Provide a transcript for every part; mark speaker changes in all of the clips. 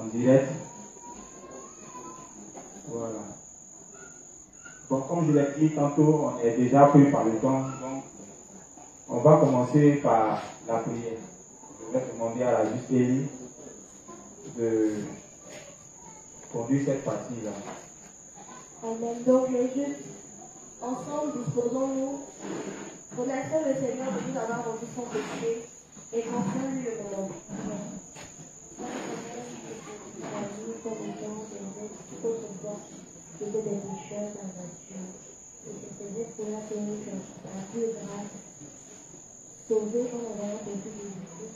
Speaker 1: en direct. Voilà. Bon, comme je l'ai dit tantôt, on est déjà pris par le temps, donc on va commencer par la prière. Je vais demander à la juste Élie de conduire cette partie-là.
Speaker 2: Amen. Donc les justes, ensemble, disposons-nous. Remercions le Seigneur de nous avoir rendu son péché et confions-lui le moment. C'était des pécheurs dans la nature. Et c'était pour la que nous avons plus grâce. Sauvé comme on a été Jésus-Christ.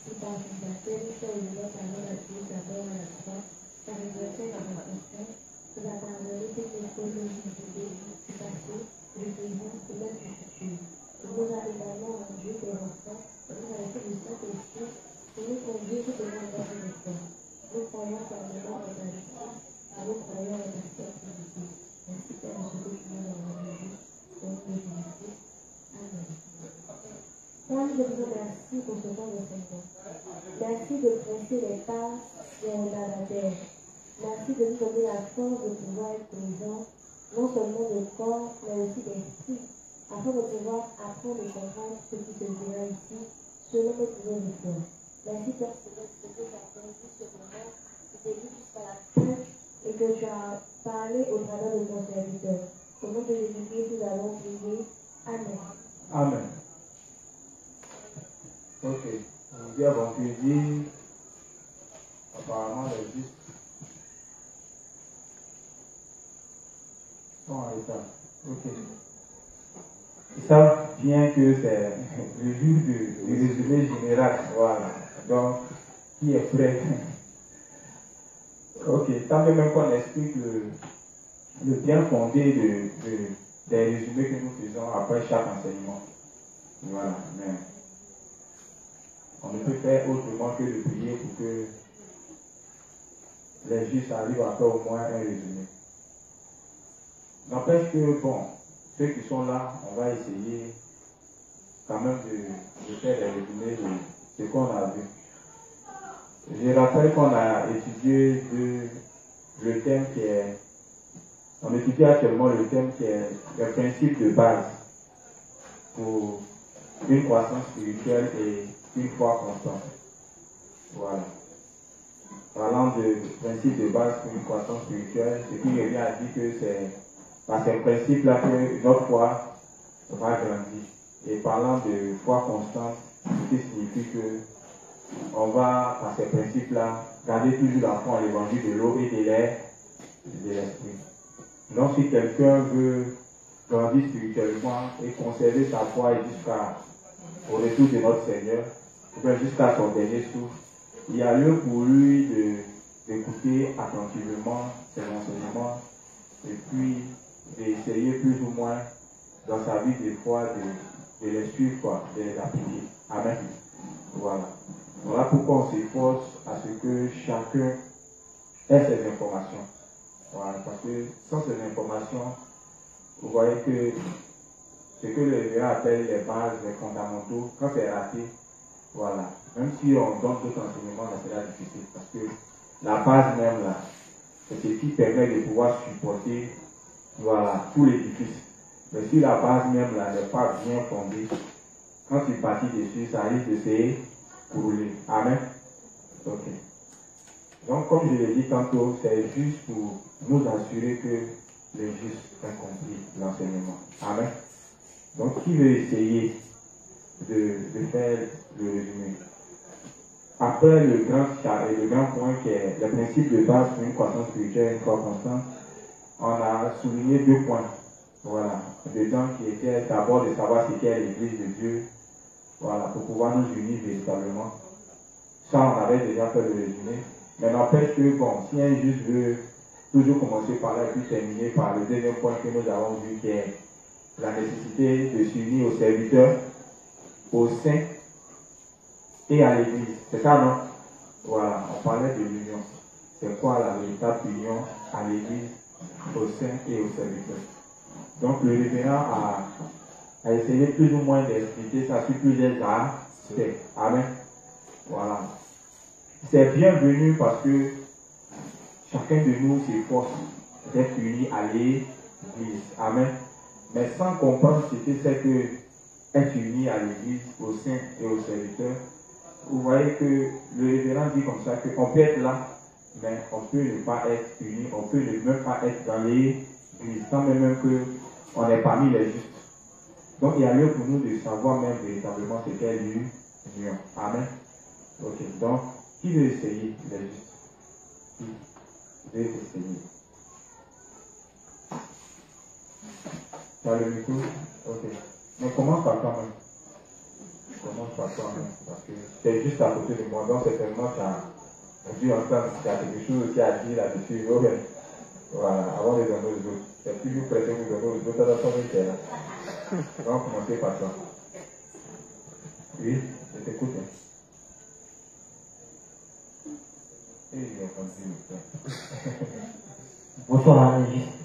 Speaker 2: Si par son baptême, nous sommes venus avant la vie, d'abord à la croix, par une verset dans la confession, pour la pardonner toutes les fautes de du passé, du présent et même du futur. Il nous a également rendu des enfants, et nous avons fait du Saint-Esprit, pour nous conduire tout au long de notre histoire. Nous croyons fermement en la justice, et nous croyons en la sainteté. Ainsi que nous sommes toujours dans la vie, au nom de Jésus-Christ. Amen. Moi, je vous remercie pour ce temps de Seigneur. Merci de presser les pas des retardataires. Merci de nous donner la force de pouvoir être présents, non seulement de corps, mais aussi d'esprit, afin de pouvoir apprendre et comprendre ce qui se dira ici, selon notre niveau de foi. Merci Père Céleste que tu as permis ce moment, que tu es venu jusqu'à la fin et que tu as parlé au travers de ton serviteur. Au nom de Jésus-Christ, nous allons prier. Amen.
Speaker 1: Amen. Ok. On dit avant que dit, apparemment, les justes sont en état. Ok. Ils savent bien que c'est le jour du résumé général. Voilà. Donc, qui est prêt? Ok. Tant même qu'on explique le bien fondé des résumés que nous faisons après chaque enseignement. Voilà. Mais on ne peut faire autrement que de prier pour que les justes arrivent à faire au moins un résumé. N'empêche que, bon, ceux qui sont là, on va essayer quand même de faire des résumés de ce qu'on a vu. Je rappelle qu'on a étudié le thème qui est, on étudie actuellement le thème qui est le principe de base pour une croissance spirituelle et une foi constante. Voilà. Parlant de principe de base pour une croissance spirituelle, ce qui revient à dire que c'est par ces principes-là que notre foi va grandir. Et parlant de foi constante, ce qui signifie que on va, par ces principes-là, garder toujours la foi en l'évangile de l'eau et de l'air de l'esprit. Donc si quelqu'un veut grandir spirituellement et conserver sa foi jusqu'au retour de notre Seigneur, ou bien jusqu'à son dernier souffle, il y a lieu pour lui d'écouter attentivement ses enseignements et puis d'essayer plus ou moins dans sa vie de foi de les suivre, de les appliquer. Amen. Voilà. Voilà pourquoi on s'efforce à ce que chacun ait ces informations. Voilà. Parce que sans ces informations, vous voyez que ce que les gens appellent les bases, les fondamentaux, quand c'est raté, voilà. Même si on donne d'autres enseignements, ça sera difficile. Parce que la base même là, c'est ce qui permet de pouvoir supporter, voilà, tout l'édifice. Mais si la base même là n'est pas bien fondée, quand tu partis dessus, ça risque de s'écrouler. Amen. Ok. Donc, comme je l'ai dit tantôt, c'est juste pour nous assurer que les justes ont compris l'enseignement. Amen. Donc, qui veut essayer de faire le résumé? Après le grand point qui est le principe de base pour une croissance spirituelle et une foi constante, on a souligné 2 points. Voilà. Dedans qui était d'abord de savoir ce qu'est l'Église de Dieu. Voilà, pour pouvoir nous unir véritablement. Ça, on avait déjà fait le résumé. Mais n'empêche que, bon, si un juste veut toujours commencer par là et puis terminer par le deuxième point que nous avons vu qui est la nécessité de s'unir aux serviteurs, aux saints et à l'Église. C'est ça, non? Voilà, on parlait de l'union. C'est quoi la véritable union à l'Église, aux saints et aux serviteurs? Donc, le révérend a essayé plus ou moins d'expliquer ça sur plusieurs aspects. Amen. Voilà. c'est bienvenu parce que chacun de nous s'efforce d'être unis à l'Église. Amen. Mais sans comprendre ce que c'est que être uni à l'Église, au sein et aux serviteurs, vous voyez que le révérend dit comme ça qu'on peut être là, mais on peut ne pas être unis, on peut ne même pas être dans l'Église, sans même qu'on est parmi les justes. Donc il y a lieu pour nous de savoir même véritablement ce qu'est l'union. Amen. Ok, donc qui veut essayer les justes? Qui veut essayer? Tu as le micro? Ok. Mais commence par toi-même. Commence par toi-même. Parce que c'est juste à côté de moi. Donc certainement tu as dû entendre qu'il y a quelque chose aussi à dire là-dessus. Voilà, avant de donner aux autres. C'est toujours prêt de vous donner aux autres dans ton métier là. On va commencer par toi. Oui, je t'écoute. Et j'ai entendu.
Speaker 3: Bonsoir,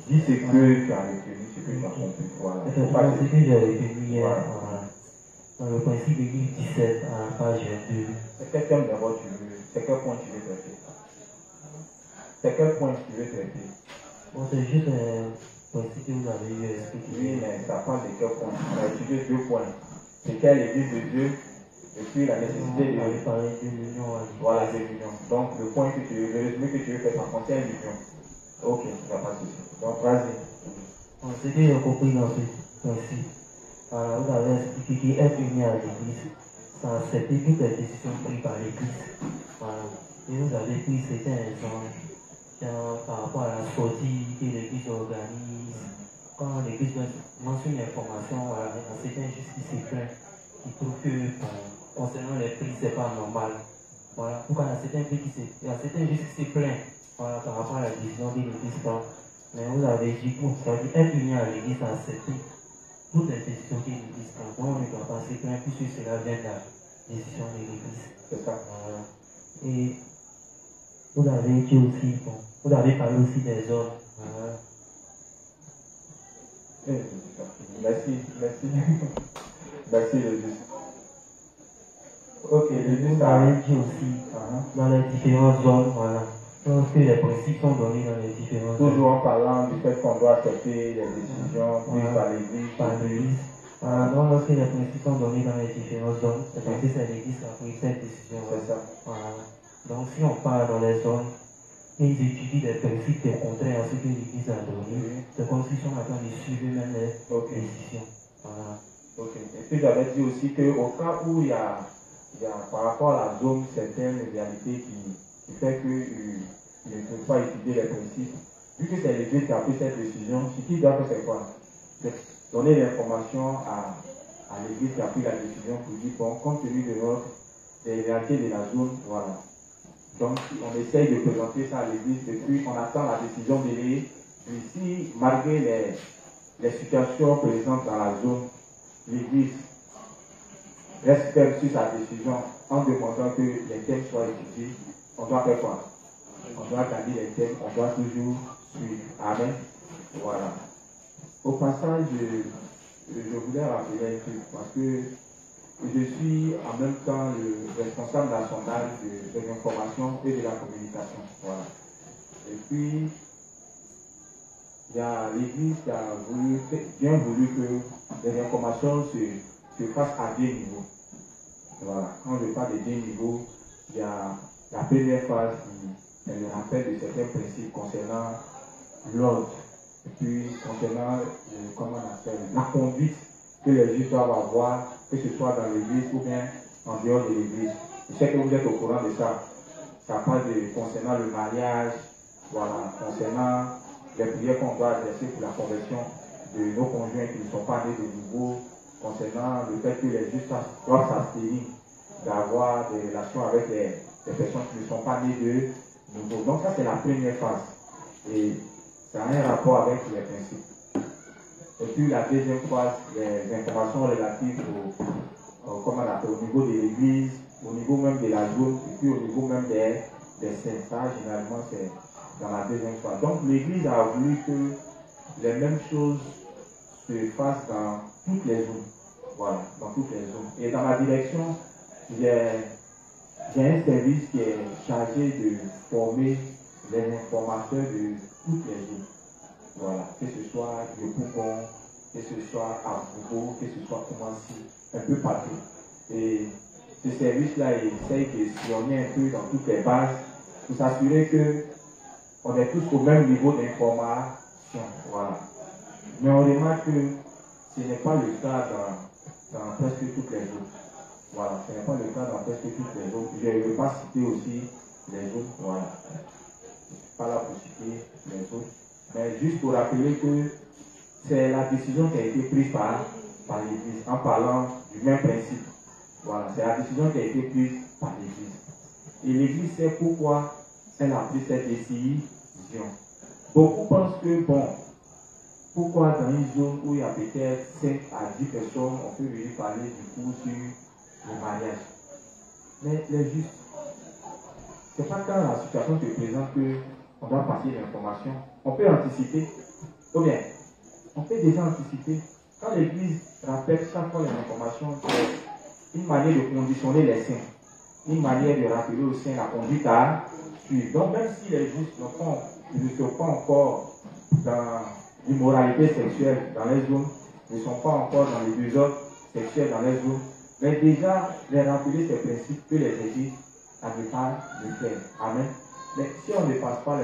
Speaker 1: Dis ce que tu as retenu, ce que tu as compris. Voilà.
Speaker 3: Effectivement, ce que j'ai retenu hier, dans le principe de livre 17, à la page 2.
Speaker 1: C'est quel thème d'abord tu veux? C'est quel point tu veux traiter? C'est quel point tu veux traiter?
Speaker 3: Bon, c'est juste un principe que vous avez eu expliqué.
Speaker 1: Oui, mais ça parle de quel point? On a étudié 2 points. C'est quelle l'église de Dieu et puis la nécessité de.
Speaker 3: On avait parlé de l'union.
Speaker 1: Voilà, de l'union. Donc, le point que tu veux, le résumé que tu veux faire, ça concerne l'union. Ok, il n'y a pas de souci. Donc, vas-y.
Speaker 3: Bon, ce que j'ai compris dans ce principe, vous avez expliqué qu'être uni à l'église, c'est accepter toutes les décisions prises par l'église. Voilà. Et vous avez pris certains exemples par rapport à la sortie que l'église organise. Quand l'église mentionne une information, voilà, il y a certains juste qui se plaignent, qui trouvent que concernant les prix, c'est pas normal. Voilà. Pourquoi il y a certains juste qui se plaignent, voilà, par rapport à la décision de l'église. Mais vous avez dit, bon, ça veut dire être uni à l'église, c'est accepter toutes les décisions que l'église prend. Donc on ne doit pas se plaindre puisque cela vient de la décision de l'église.
Speaker 1: C'est ça.
Speaker 3: Voilà. Et vous avez dit aussi, bon, vous avez parlé aussi des ordres. Voilà.
Speaker 1: Merci, merci. Merci, le juste. Ok, le juste.
Speaker 3: Vous avez dit aussi, dans les différentes zones, voilà. Lorsque les principes sont donnés dans les différentes zones.
Speaker 1: Toujours en parlant du fait qu'on doit accepter les décisions prises par l'église.
Speaker 3: Par l'église. Donc, lorsque les principes sont donnés dans les différentes zones, c'est parce que c'est l'église qui a pris cette décision.
Speaker 1: C'est ça.
Speaker 3: Voilà. Donc, si on parle dans les zones, et ils étudient des principes qui sont contraires à ce que l'église a donné, c'est comme s'ils sont en train de suivre même les décisions. Voilà.
Speaker 1: Ok. Et puis j'avais dit aussi qu'au cas où il y a par rapport à la zone certaines réalités qui fait qu'ils ne peuvent pas étudier les principes, vu que c'est l'église qui a pris cette décision, ce qu'il doit faire c'est quoi? C'est donner l'information à l'église qui a pris la décision pour dire bon, compte tenu des réalités de la zone, voilà. Donc on essaye de présenter ça à l'église et puis on attend la décision de l'église. Ici, malgré les situations présentes dans la zone, l'église reste ferme sur sa décision en demandant que les thèmes soient étudiés. On doit faire quoi? On doit garder les thèmes, on doit toujours suivre. Amen. Voilà. Au passage, je voulais rappeler un truc parce que je suis en même temps le responsable national de l'information et de la communication. Voilà. Et puis, il y a l'Église qui a bien voulu que les informations se fassent à 2 niveaux. Voilà. Quand je parle de 2 niveaux, il y a la première phase qui est le rappel de certains principes concernant l'ordre, et puis concernant comment on appelle, la conduite que les juifs doivent avoir, que ce soit dans l'église ou bien en dehors de l'église. Je sais que vous êtes au courant de ça. Ça parle concernant le mariage, voilà, concernant les prières qu'on doit adresser pour la conversion de nos conjoints qui ne sont pas nés de nouveau, concernant le fait que les juifs doivent s'abstenir d'avoir des relations avec les personnes qui ne sont pas nées de nouveau. Donc ça c'est la première phase. Et ça a un rapport avec les principes. Et puis la deuxième phase, les informations relatives au niveau de l'église, au niveau même de la zone, et puis au niveau même des saints. Ça, généralement, c'est dans la deuxième phase. Donc l'église a voulu que les mêmes choses se fassent dans toutes les zones. Voilà, dans toutes les zones. Et dans ma direction, j'ai j'ai un service qui est chargé de former les informateurs de toutes les zones. Voilà, que ce soit le Bougon, que ce soit à Bougo, que ce soit Koumassi, un peu partout. Et ce service-là, il essaye de sillonner un peu dans toutes les bases pour s'assurer que on est tous au même niveau d'information. Voilà. Mais on remarque que ce n'est pas le cas dans presque toutes les zones. Voilà, ce n'est pas le cas dans presque toutes les zones. Je ne vais pas citer aussi les zones. Voilà. Je ne suis pas là pour citer les autres. Mais juste pour rappeler que c'est la décision qui a été prise par l'Église en parlant du même principe. Voilà, c'est la décision qui a été prise par l'Église. Et l'Église sait pourquoi elle a pris cette décision. Beaucoup pensent que, bon, pourquoi dans une zone où il y a peut-être 5 à 10 personnes, on peut venir parler du coup sur le mariage. Mais les justes, c'est pas quand la situation se présente qu'on doit passer l'information. On peut anticiper, ou bien, on peut déjà anticiper. Quand l'Église rappelle chaque fois les informations, c'est une manière de conditionner les saints, une manière de rappeler aux saints la conduite à suivre. Donc même si les justes ne sont pas encore dans l'immoralité sexuelle dans les zones, ne sont pas encore dans les désordres sexuels dans les zones, mais déjà les rappeler ces principes peut les aider à ne pas le faire. Amen. Mais si on ne passe pas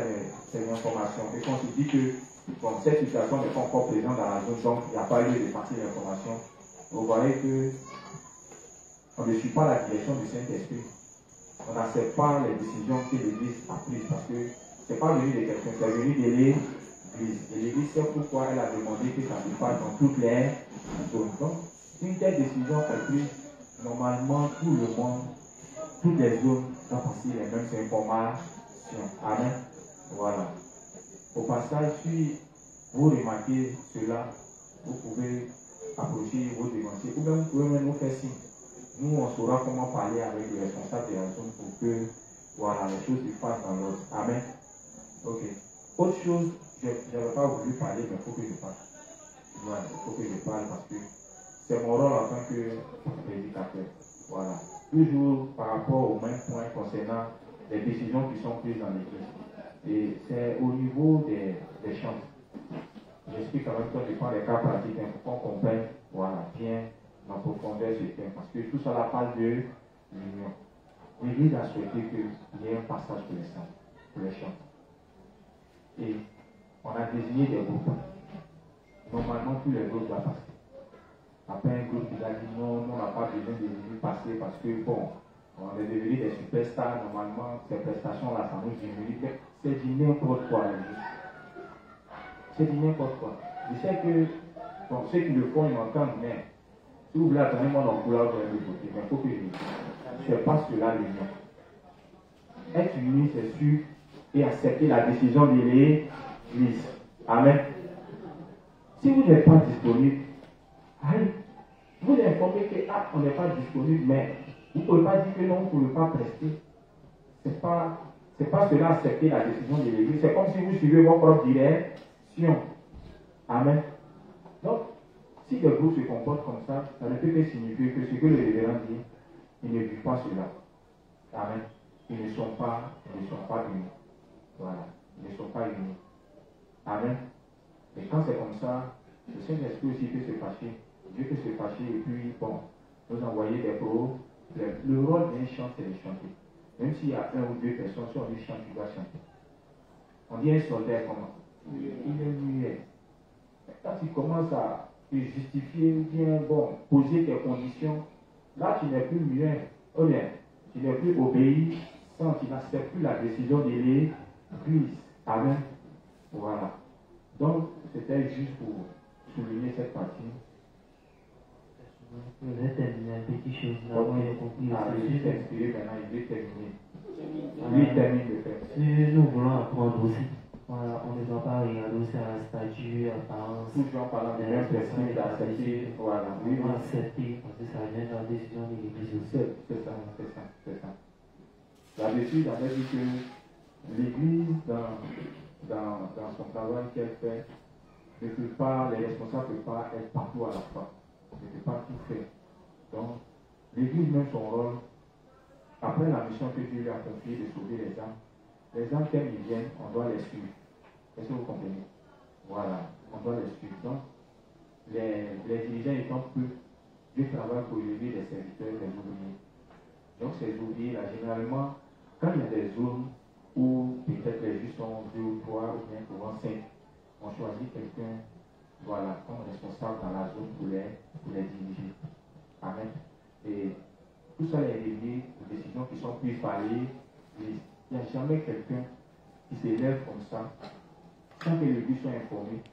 Speaker 1: ces informations et qu'on se dit que bon, cette situation n'est pas encore présente dans la zone, donc il n'y a pas lieu de passer l'information, vous voyez que on ne suit pas la direction du Saint-Esprit. On n'accepte pas les décisions que l'Église a prises parce que ce n'est pas venu de quelqu'un, c'est venu de l'Église. Et l'Église sait pourquoi elle a demandé que ça se passe dans toutes les zones. Donc, si une telle décision est prise, normalement tout le monde, toutes les zones doivent passer les mêmes informations. Amen. Voilà. Au passage, si vous remarquez cela, vous pouvez approcher vos devanciers ou même vous pouvez même nous faire signe. Nous, on saura comment parler avec les responsables de la zone pour que voilà, les choses se fassent dans l'ordre. Amen. Ok. Autre chose, je n'avais pas voulu parler, mais il faut que je parle. Voilà, il faut que je parle parce que c'est mon rôle en tant que prédicateur. Voilà. Toujours par rapport au même point concernant les décisions qui sont prises dans l'Église. Et c'est au niveau des chants. J'explique en même temps, je prends les cas pratiques pour qu'on comprenne voilà, bien en profondeur ce thème. Parce que tout cela parle de l'union. L'Église a souhaité qu'il y ait un passage pour les chants. Et on a désigné des groupes. Normalement, tous les groupes doivent passer. Après, un groupe qui a dit non, on n'a pas besoin de venir passer parce que, bon, on est devenus des superstars. Normalement, ces prestations-là, ça nous diminue. C'est du n'importe quoi. C'est du n'importe quoi. Je sais que, bon, ceux qui le font, ils m'entendent, mais si vous voulez attendre mon emploi, vous allez le voter. Mais il faut que je ne fais pas cela l'union. Être uni, c'est sûr, et accepter la décision de l'Église. Amen. Si vous n'êtes pas disponible, allez, vous informez que on n'est pas disponible, mais vous ne pouvez pas dire que non, vous ne pouvez pas prester. C'est pas cela accepter la décision de l'Église. C'est comme si vous suivez votre propre direction. Amen. Donc, si le groupe se comporte comme ça ne peut que signifier que ce que le révérend dit, ils ne vivent pas cela. Amen. Ils ne sont pas unis. Voilà. Ils ne sont pas unis. Amen. Et quand c'est comme ça, le Saint-Esprit aussi peut se fâcher. Dieu peut se fâcher et puis, bon, nous envoyer des problèmes. Le rôle d'un chant, c'est de chanter. Même s'il y a 1 ou 2 personnes, si on dit chante, tu dois chanter. On dit un soldat comment? Il est muet. Quand tu commences à te justifier ou bien, bon, poser tes conditions, là tu n'es plus muet. Ou bien, tu n'es plus obéi, sans tu n'acceptes plus la décision de l'Église. Amen. Voilà. Donc, c'était juste pour souligner cette partie.
Speaker 3: Je vais terminer un petit chose là, moi j'ai compris
Speaker 1: aussi. Il est inspiré maintenant, il veut terminer. Lui, il termine de faire.
Speaker 3: Si nous voulons apprendre aussi, voilà, on ne doit pas regarder aussi à la statue, apparence.
Speaker 1: Toujours en parlant de même principe d'accepter. Voilà.
Speaker 3: Oui, on accepter, parce que ça vient de la décision de l'Église aussi.
Speaker 1: C'est ça. Là-dessus, j'avais dit que l'Église, dans son travail qu'elle fait, ne peut pas, les responsables ne peuvent pas être partout à la fois. Ne peut pas tout faire. Donc, l'Église, même son rôle, après la mission que Dieu lui a confiée de sauver les âmes quand ils viennent, on doit les suivre. Est-ce que vous comprenez? Voilà, on doit les suivre. Donc, les dirigeants étant peu, Dieu travaille pour élever les serviteurs, les ouvriers. Donc, ces ouvriers-là, généralement, quand il y a des zones où peut-être les juges sont 2 ou 3 ou bien souvent 5, on choisit quelqu'un, voilà, comme responsable dans la zone pour les diriger. Amen. Et tout ça est lié aux décisions qui sont prises par l'Église. Il n'y a jamais quelqu'un qui s'élève comme ça, sans que l'Église soit informée.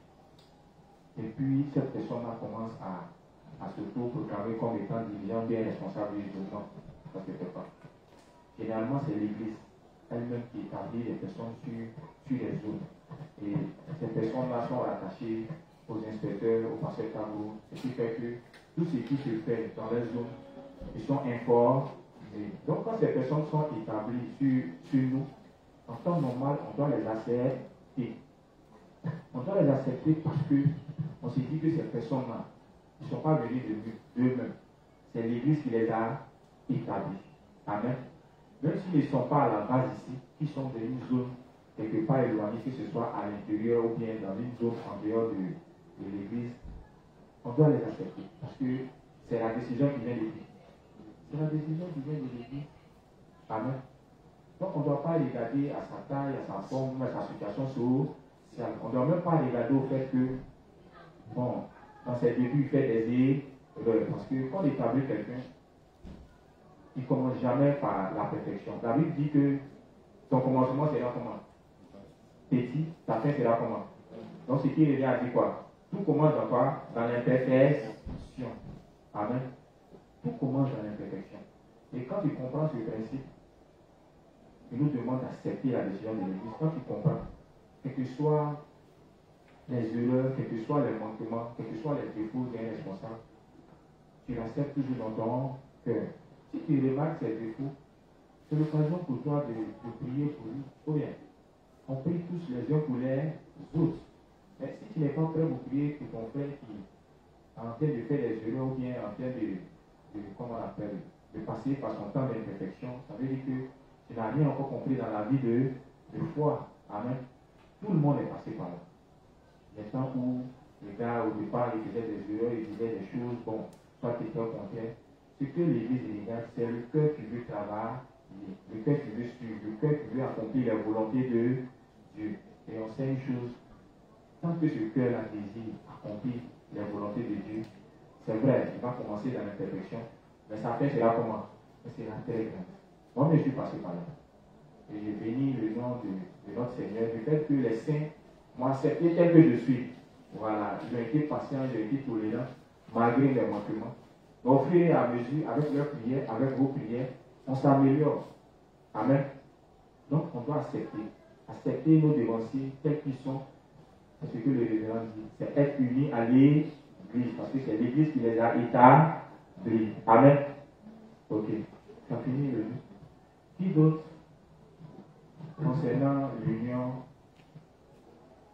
Speaker 1: Et puis, cette personne-là commence à s'auto-proclamer comme étant dirigeant bien responsable du jour. Non, ça ne se fait pas. Généralement, c'est l'Église elle-même qui établit les personnes sur les zones. Et ces personnes-là sont rattachées aux inspecteurs, aux pasteurs tableaux, ce qui fait que tout ce qui se fait dans les zones, ils sont informés. Donc, quand ces personnes sont établies sur nous, en temps normal, on doit les accepter. On doit les accepter parce qu'on se dit que ces personnes-là, ils ne sont pas venus d'eux-mêmes. C'est l'Église qui les a établis. Amen. Même s'ils ne sont pas à la base ici, ils sont dans une zone quelque part éloignée, que ce soit à l'intérieur ou bien dans une zone en dehors de l'Église, on doit les accepter. Parce que c'est la décision qui vient de l'Église. C'est la décision qui vient de l'Église. Amen. Donc on ne doit pas regarder à sa taille, à sa forme, à sa situation sociale. On ne doit même pas regarder au fait que, bon, dans ses débuts, il fait des erreurs. Parce que quand on établit quelqu'un, il ne commence jamais par la perfection. La Bible dit que ton commencement sera comment? Petit, ta fin sera comment? Donc ce qui revient à dire quoi? Tout commence dans quoi? Dans l'imperfection. Amen. Tout commence dans l'imperfection. Et quand tu comprends ce principe, il nous demande d'accepter la décision de l'Église. Quand tu comprends, quels que soient les erreurs, quels que soient les manquements, quels que soient les défauts d'un responsable, tu l'acceptes toujours dans ton cœur. Si tu remarques ces défauts, c'est l'occasion pour toi de prier pour lui. Ou bien, on prie tous les uns pour les autres. Mais si tu n'es pas prêt pour prier pour ton frère qui est en train de faire des erreurs ou bien en train comment on appelle, de passer par son temps d'imperfection, ça veut dire que tu n'as rien encore compris dans la vie de foi. Amen. Tout le monde est passé par là. Les temps où les gars, au départ, ils faisaient des erreurs, ils disaient des choses, bon, soit tu étais au contraire. Ce que l'Église regarde, c'est le cœur qui veut travailler, le cœur qui veut suivre, le cœur qui veut accomplir la volonté de Dieu. Et on sait une chose, tant que ce cœur-là désire accomplir la volonté de Dieu, c'est vrai, il va commencer dans l'imperfection, mais sa fin sera comment? C'est la très grande. Moi, je suis passé par là. Et j'ai béni le nom de notre Seigneur, du fait que les saints m'ont accepté tel que je suis. Voilà, ils ont été patients, ils ont été tolérants, malgré les manquements. Mais au fur et à mesure, avec leurs prières, avec vos prières, on s'améliore. Amen. Donc, on doit accepter nos dévanciers tels qu'ils sont. C'est ce que le révérend dit. C'est être unis à l'Église, parce que c'est l'Église qui les a établis. Amen. Ok. Ça finit le livre. Qui d'autre? Concernant l'union,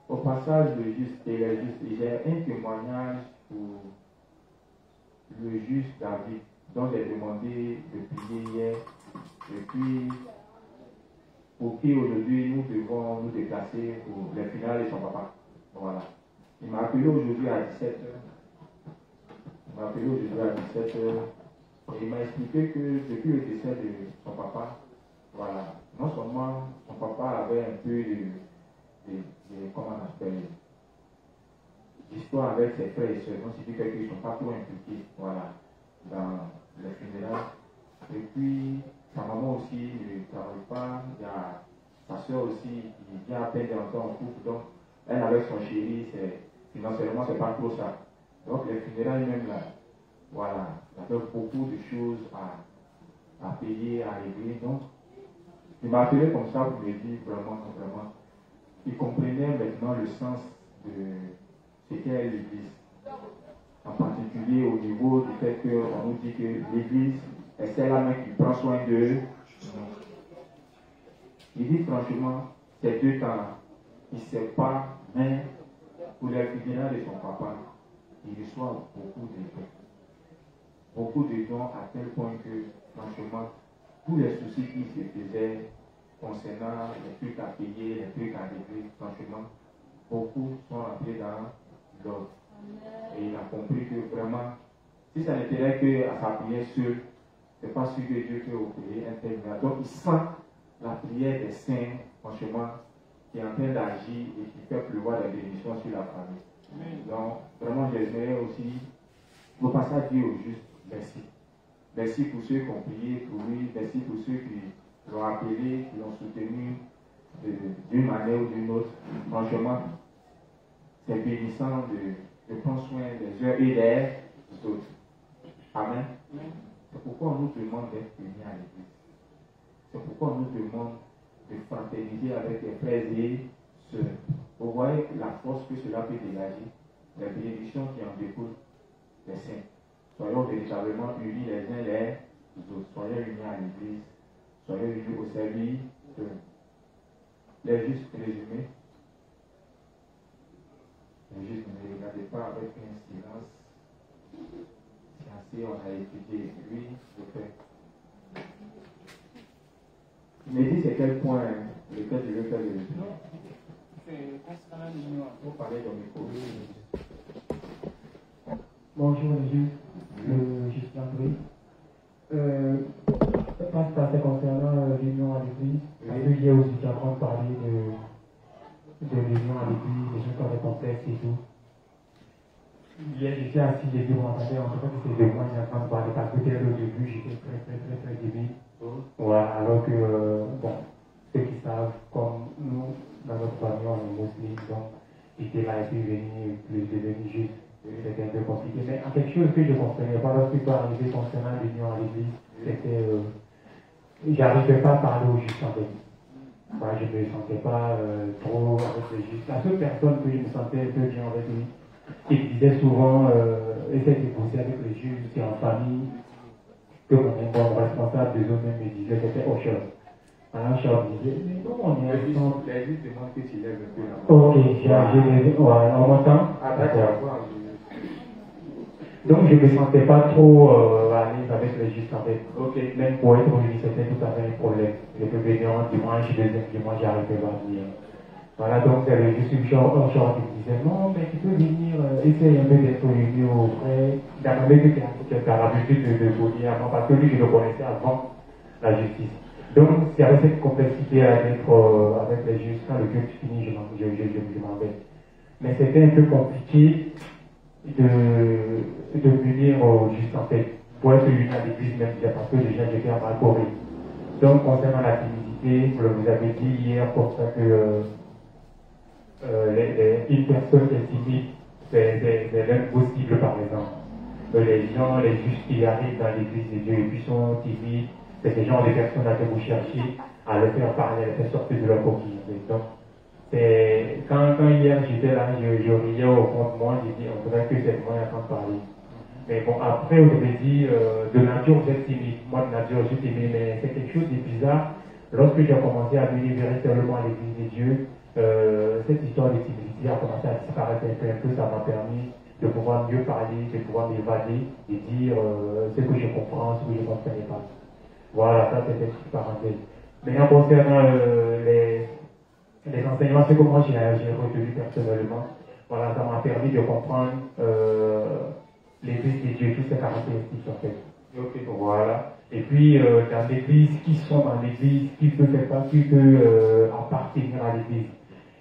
Speaker 1: au passage de juste et les justes, j'ai un témoignage pour le juge David, dont j'ai demandé de prier hier, et puis pour qui aujourd'hui nous devons nous déplacer pour les finales de son papa. Voilà. Il m'a appelé aujourd'hui à 17h. Et il m'a expliqué que depuis le décès de son papa, voilà, non seulement son papa avait un peu comment on appelle, d'histoire avec ses frères et sœurs, donc c'est qu'ils ne sont pas trop impliqués, voilà, dans les funérailles. Et puis, sa maman aussi ne travaille pas, il y a sa soeur aussi qui vient à peine d'entrer en couple, donc elle avec son chéri, financièrement, c'est pas trop ça. Donc les funérailles même là, voilà, il y avait beaucoup de choses à payer, à régler, donc il m'a appelé comme ça pour me dire vraiment, il comprenait maintenant le sens de ce qu'est l'Église. En particulier au niveau du fait qu'on nous dit que l'Église est celle-là qui prend soin de nous. Il dit franchement, ces 2 temps, il ne sait pas, mais pour les funérailles de son papa, il reçoit beaucoup de dons. Beaucoup de dons à tel point que, franchement, tous les soucis qui se faisaient concernant les trucs à payer, les trucs à régler, franchement, beaucoup sont entrés dans l'ordre. Et il a compris que vraiment, si ça n'était qu'à sa prière seule, c'est pas sûr que Dieu peut opérer un tel miracle. Donc il sent la prière des saints, franchement, qui est en train d'agir et qui fait pleuvoir la bénédiction sur la famille. Donc, vraiment, j'aimerais aussi vous passer à Dieu au juste merci. Merci pour ceux qui ont prié pour lui, merci pour ceux qui l'ont appelé, qui l'ont soutenu d'une manière ou d'une autre. Franchement, c'est bénissant de prendre soin des uns et des autres. Amen. C'est pourquoi on nous demande d'être unis à l'église. C'est pourquoi on nous demande de fraterniser avec les frères et sœurs. Vous voyez la force que cela peut dégager, les bénédictions qui en découlent des saints. Soyons véritablement unis les uns les autres. Soyons unis à l'église. Soyons unis au service de les justes résumés. Les justes ne regardez pas avec un silence. C'est assez, on a étudié. Oui, je fais. Il me dit c'est quel point lequel je veux faire le résumé.
Speaker 4: C'est concernant l'union.
Speaker 1: Vous parlez dans le micro.
Speaker 5: Bonjour les juges, le juge Landry. C'est concernant l'union à l'église. Parce que hier aussi j'ai entendu parler de l'union à l'église, des choses comme les complexes et tout. Hier j'étais assis, j'ai demandé en tout cas que c'est de moi j'ai entendu parler parce que dès le début j'étais très timide. Voilà, alors que bon, ceux qui savent, comme nous, dans notre famille on est musulmans, donc j'étais là et puis devenu juste. C'était un peu compliqué, mais quelque chose que je ne comprenais pas lorsque tu arrivé concernant l'union à l'église, c'était. J'arrivais pas à parler au juste en fait. Enfin, je ne me sentais pas trop avec le juste. La seule personne que je me sentais un peu bien avec lui, il disait souvent essaie de bosser avec le juge, c'est en famille, que mon responsable des autres même me disait c'était autre chose. Alors, Charles disait, mais non, on est ensemble.
Speaker 1: Les juges demandent que tu lèves un peu la
Speaker 5: main. Ok, ouais, on m'entend.
Speaker 1: Ah, d'accord.
Speaker 5: Donc je ne me sentais pas trop à l'aise avec les justes en fait.
Speaker 1: Ok.
Speaker 5: Même pour être uni, c'était tout à fait un problème. Je peux venir un dimanche, deuxième dimanche, j'arrivais pas à venir. Voilà, donc c'est le juste qui me disait, non, mais tu peux venir, essayer un peu d'être uni au frère. Il a demandé que tu as l'habitude de venir avant, parce que lui, je le connaissais avant la justice. Donc, il y avait cette complexité à être avec les justes. Quand le culte finit, je m'en vais. Mais c'était un peu compliqué de venir juste en fait, pour être uni à l'église, même si parce que déjà j'étais à Malcoré. Donc, concernant la timidité, vous avez dit hier comme ça que une personne qui est timide, c'est l'impossible par exemple. Les gens, les justes qui arrivent dans l'église de Dieu et puis sont timides, c'est ces gens, des personnes à que vous cherchez à le faire parler, à le faire sortir de leur coquille. Donc, quand hier j'étais là, je riais au fond de moi, j'ai dit on dirait que c'est moi qui entends parler. Mais bon, après vous avez dit de nature vous êtes timide. Moi de nature je suis timide, mais c'est quelque chose de bizarre. Lorsque j'ai commencé à venir véritablement à l'église de Dieu, cette histoire de timidité a commencé à disparaître un peu, ça m'a permis de pouvoir mieux parler, de pouvoir m'évader et dire ce que je comprends, ce que je ne comprenais pas. Voilà, ça c'était une petite parenthèse. Maintenant concernant les enseignements, c'est que moi j'ai retenu personnellement. Voilà, ça m'a permis de comprendre l'église de Dieu, toutes ces caractéristiques en fait.
Speaker 1: Okay.
Speaker 5: Voilà. Et puis dans l'église, qui sont dans l'église, qui peut faire partie, qui peut appartenir à l'église.